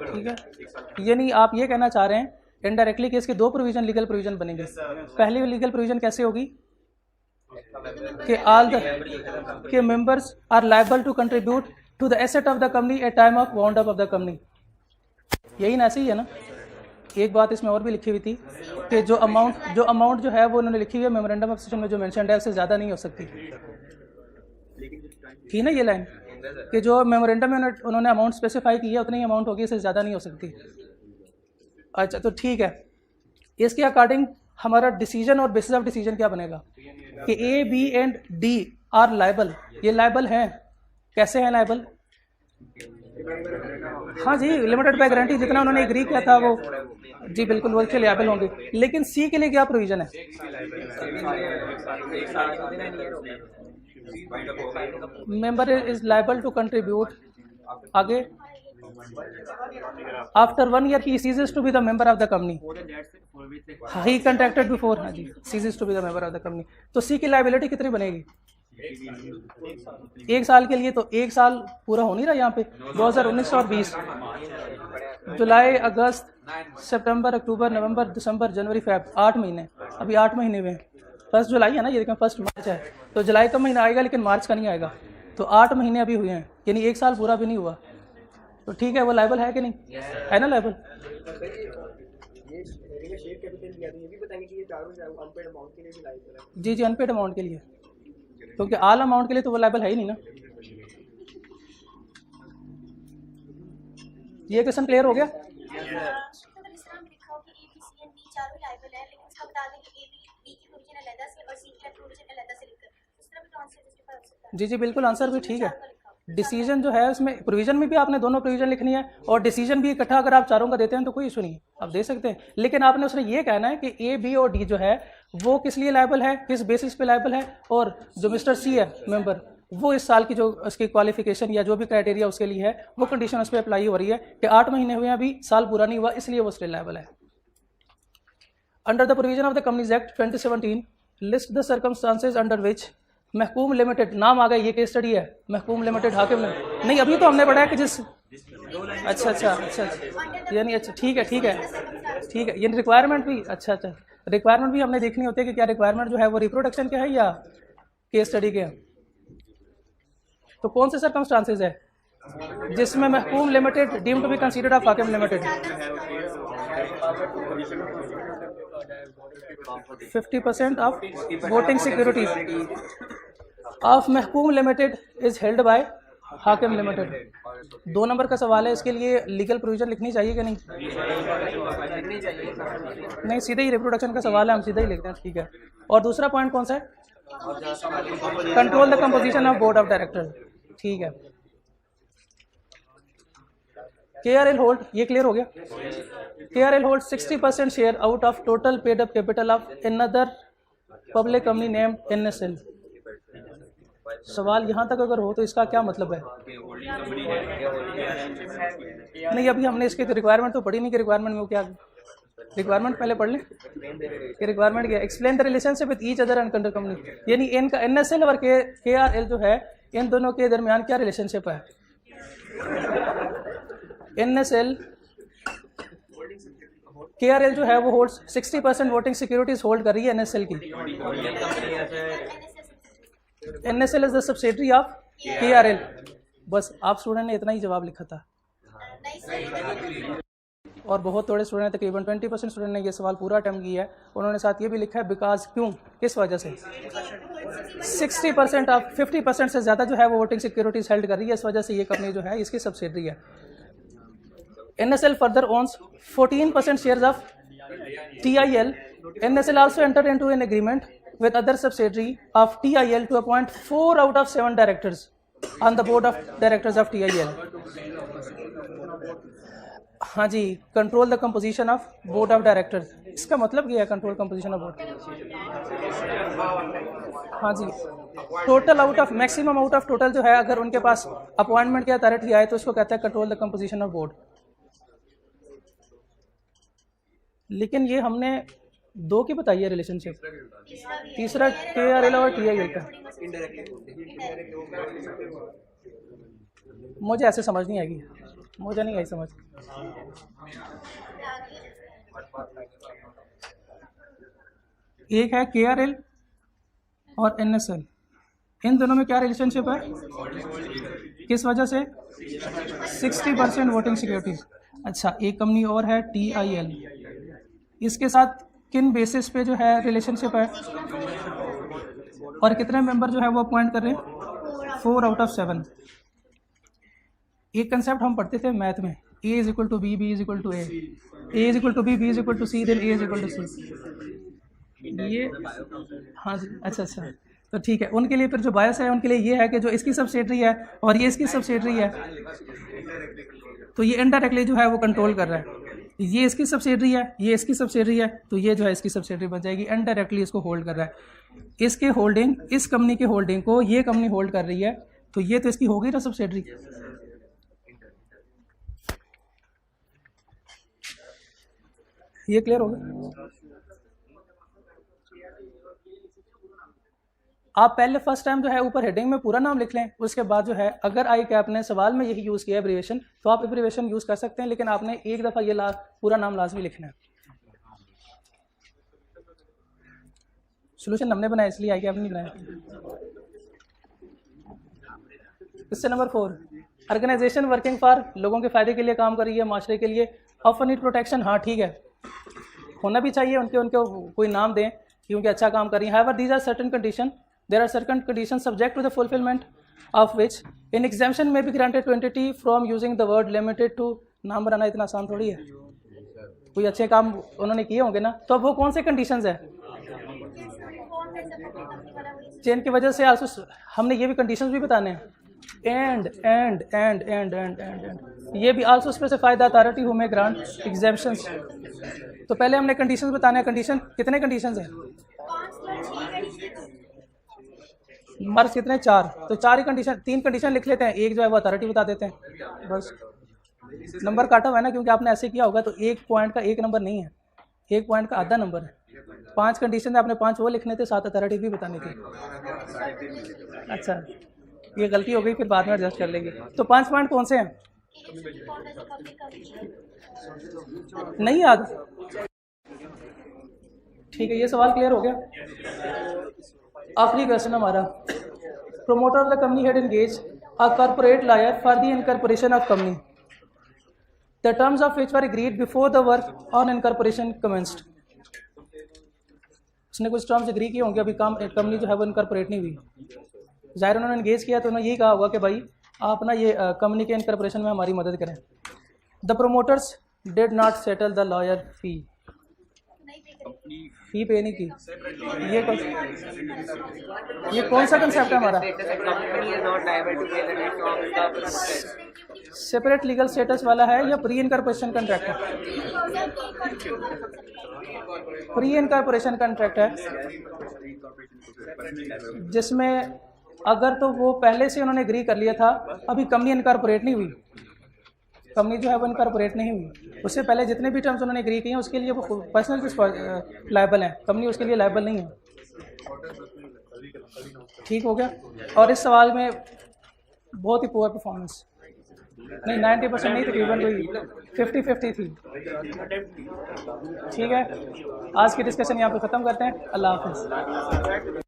ठीक है। यानी आप ये कहना चाह रहे हैं इनडायरेक्टली कि इसके 2 प्रोविजन लीगल प्रोविजन बनेंगे। पहली लीगल प्रोविजन कैसे होगी कि ऑल द के members are liable to contribute to the asset of the company at time of wound up of the company. यही ना, ऐसे ही है ना। एक बात इसमें और भी लिखी हुई थी कि जो अमाउंट जो है वो उन्होंने लिखी हुई है मेमोरेंडम ऑफ सिस्टम में जो मेंशन्ड है उससे ज़्यादा नहीं हो सकती, थी ना ये लाइन, कि जो मेमोरेंडम में उन्होंने अमाउंट स्पेसिफाई की है उतनी अमाउंट होगी, इससे ज़्यादा नहीं हो सकती। अच्छा, तो ठीक है। इसके अकॉर्डिंग हमारा डिसीजन और बेसिस ऑफ डिसीजन क्या बनेगा कि A, B and D are liable. ये लायबल हैं, कैसे हैं लायबल? हाँ जी, लिमिटेड बाय गारंटी, जितना उन्होंने एग्री किया था वो, जी बिल्कुल, वो के लायबल होंगे। लेकिन सी के लिए क्या प्रोविजन है? Member is liable to contribute, आगे after 1 year he ceases to be the member of the company, he contracted before, हाँ जी, ceases to be the member of the company। तो सी की लायबिलिटी कितनी बनेगी? 1 साल के लिए, तो 1 साल पूरा हो नहीं रहा यहाँ पे। 2019 और 20, जुलाई, अगस्त, सितंबर, अक्टूबर, नवंबर, दिसंबर, जनवरी, फेब, 8 महीने। अभी 8 महीने हुए हैं। 1 जुलाई है ना, ये देखें 1 मार्च है, तो जुलाई का महीना आएगा लेकिन मार्च का नहीं आएगा, तो 8 महीने अभी हुए हैं, यानी 1 साल पूरा भी नहीं हुआ। तो ठीक है, वो लायबल है कि नहीं है ना? लायबल। जी जी, अनपेड अमाउंट के लिए, क्योंकि ऑल अमाउंट के लिए तो वो लायबल है ही नहीं ना। ये क्वेश्चन क्लियर हो गया? जी जी बिल्कुल, आंसर भी ठीक है। डिसीजन जो है उसमें प्रोविजन में भी आपने दोनों प्रोविजन लिखनी है, और डिसीजन भी इकट्ठा अगर आप चारों का देते हैं तो कोई इशू नहीं है, आप दे सकते हैं। लेकिन आपने उसने ये कहना है कि ए, बी और डी जो है वो किस लिए लायबल है, किस बेसिस पे लायबल है, और जो मिस्टर सी है मेंबर, वो इस साल की जो उसकी क्वालिफिकेशन या जो भी क्राइटेरिया उसके लिए है वो कंडीशन उस पर अप्लाई हो रही है कि 8 महीने हुए अभी, साल पूरा नहीं हुआ, इसलिए वो स्टिल लायबल है। Under the provision of the companies act 2017 list the circumstances under which Mahkoom limited, नाम आ गया, ये केस स्टडी है, महकूम लिमिटेड हाकिम नहीं, अभी तो हमने पढ़ा है कि जिस, अच्छा, यानी अच्छा, ठीक है, ये रिक्वायरमेंट भी, अच्छा, रिक्वायरमेंट भी हमने देखनी होती है कि क्या रिक्वायरमेंट जो है वो रिप्रोडक्शन के है या केस स्टडी के हैं। तो कौन से सर्कमस्टांसेज है जिसमें Mahkoom limited deemed to be considered of Hakim limited? 50% of voting securities of Mahkoom limited is held by Hakim limited. 2 नंबर का सवाल है, इसके लिए लीगल प्रोविजन लिखनी चाहिए कि नहीं? नहीं, सीधे ही रिप्रोडक्शन का सवाल है, हम सीधे ही लिखते हैं, ठीक है। और दूसरा पॉइंट कौन सा है? Control the composition of board of director, ठीक है। KRL होल्ड, ये क्लियर हो गया। KRL hold 60% share out of total paid up capital of another public company name NSL। सवाल यहाँ तक अगर हो तो इसका क्या मतलब है? नहीं, अभी हमने इसकी रिक्वायरमेंट तो पढ़ी नहीं कि रिक्वायरमेंट में क्या, रिक्वायरमेंट पहले पढ़ लें कि रिक्वायरमेंट क्या। Explain the relationship with each other and company, यानी इनका NSL और KRL जो है, इन दोनों के दरमियान क्या रिलेशनशिप है? NSL KRL जो है वो होल्ड 60% वोटिंग सिक्योरिटीज होल्ड कर रही है NSL की। NSL is the subsidiary of KRL। बस आप स्टूडेंट ने इतना ही जवाब लिखा था, और बहुत थोड़े स्टूडेंट, तकरीबन 20% स्टूडेंट ने ये सवाल पूरा अटेम्प्ट किया है। उन्होंने साथ ये भी लिखा है बिकॉज, क्यों, किस वजह से 60% ऑफ 50% से ज़्यादा जो है वो वोटिंग सिक्योरिटीज हेल्ड कर रही है, इस वजह से ये कंपनी जो है इसकी सब्सिडियरी है। NSL further owns 14% shares of TIL. NSL also entered into an agreement with other subsidiary of TIL to appoint 4 out of 7 directors on the board of directors of TIL. हाँ जी, control the composition of board of directors, इसका मतलब क्या है कंट्रोल कंपोजिशन ऑफ बोर्ड? हाँ जी, total out of, maximum out of total जो है, अगर उनके पास अपॉइंटमेंट की अथॉरिटी आए तो उसको कहता है control the composition of board. लेकिन ये हमने 2 की बताई है रिलेशनशिप, तीसरा KRL और TIL का। मुझे ऐसे समझ नहीं आएगी, मुझे नहीं आई समझ। एक है KRL और NSL, इन दोनों में क्या रिलेशनशिप है? किस वजह से? 60% वोटिंग सिक्योरिटीज। अच्छा, एक कंपनी और है TIL, इसके साथ किन बेसिस पे जो है रिलेशनशिप है, और कितने मेंबर जो है वो अपॉइंट कर रहे हैं? 4 आउट ऑफ 7। एक कंसेप्ट हम पढ़ते थे मैथ में, A is equal to B, B is equal to A, A is equal to B, B is equal to C, then A is equal to C. ये हाँ जी, अच्छा, तो ठीक है। उनके लिए फिर जो बायस है उनके लिए ये है कि जो इसकी सब्सिडियरी है और ये इसकी सब्सिडियरी है, तो ये इनडायरेक्टली जो है वो कंट्रोल कर रहा है। ये इसकी सब्सिडियरी है, ये इसकी सब्सिडियरी है, तो ये जो है इसकी सब्सिडियरी बन जाएगी। इनडायरेक्टली इसको होल्ड कर रहा है, इसके होल्डिंग, इस कंपनी के होल्डिंग को ये कंपनी होल्ड कर रही है, तो ये तो इसकी होगी ना सब्सिडियरी। ये क्लियर हो गया? आप पहले फर्स्ट टाइम जो है ऊपर हेडिंग में पूरा नाम लिख लें, उसके बाद जो है अगर आई कैप ने सवाल में यही यूज़ किया एब्रीवेशन, तो आप एब्रीवेशन यूज़ कर सकते हैं, लेकिन आपने एक दफ़ा ये पूरा नाम लाजमी लिखना है। सोल्यूशन हमने बनाया, इसलिए आई कैप नहीं बनाया। Question number 4, organization working for, लोगों के फ़ायदे के लिए काम कर रही है, माशरे के लिए। ऑफर नीड प्रोटेक्शन, हाँ ठीक है, होना भी चाहिए, उनके कोई नाम दें क्योंकि अच्छा काम कर रही है। However these are certain condition, there are certain conditions subject to the fulfillment of which an exemption may be granted to entity from using the word limited to। नाम बनाना इतना आसान थोड़ी है, कोई अच्छे काम उन्होंने किए होंगे ना, तो अब वो कौन से कंडीशंस है जिनकी वजह से आल्सो हमने ये भी कंडीशंस भी बताने हैं, एंड ये भी also specify the authority who may grant exemptions. तो पहले हमने कंडीशंस बताने हैं। कंडीशन कितने कंडीशंस हैं? मर्ज कितने? 4। तो 4 ही कंडीशन, 3 कंडीशन लिख लेते हैं, एक जो है वो अथॉरिटी बता देते हैं, बस। नंबर काटा हुआ है ना, क्योंकि आपने ऐसे किया होगा, तो 1 पॉइंट का 1 नंबर नहीं है, 1 पॉइंट का आधा नंबर है। 5 कंडीशन आपने 5 वो लिखने थे, 7 अथॉरिटी भी बतानी थी। अच्छा, ये गलती हो गई, फिर बाद में एडजस्ट कर लेंगे। तो 5 पॉइंट कौन से हैं? नहीं याद? ठीक है, ये सवाल क्लियर हो गया। आखिरी क्वेश्चन हमारा, promoter of the company had engage a corporate lawyer for the incorporation of company, the terms of which were agreed before the work on incorporation commenced. उसने कुछ टर्म्स एग्री किए होंगे, अभी काम कंपनी जो है वो इनकॉर्पोरेट नहीं हुई। ज़ाहिर उन्होंने एंगेज किया तो उन्होंने यही कहा होगा कि भाई आप ना ये कंपनी के इनकॉर्पोरेशन में हमारी मदद करें। The promoters did not settle the lawyer fee, fee pay नहीं की। ये कौन सा कंसेप्ट है हमारा? सेपरेट लीगल स्टेटस वाला है या प्री इनकॉर्पोरेशन कॉन्ट्रैक्ट है? प्री इनकॉर्पोरेशन कॉन्ट्रैक्ट है, जिसमें अगर तो वो पहले से उन्होंने एग्री कर लिया था, अभी कंपनी इनकॉर्पोरेट नहीं हुई, कंपनी जो है वो इनकॉर्पोरेट नहीं हुई, उससे पहले जितने भी टर्म्स उन्होंने एग्री किए हैं उसके लिए वो पर्सनल लायबल है, कंपनी उसके लिए लायबल नहीं है। ठीक हो गया। और इस सवाल में बहुत ही पुअर परफॉर्मेंस, नहीं 90% नहीं, तकरीबन कोई 50-50 थी। ठीक है, आज की डिस्कशन यहाँ पे ख़त्म करते हैं। अल्लाह हाफिज़।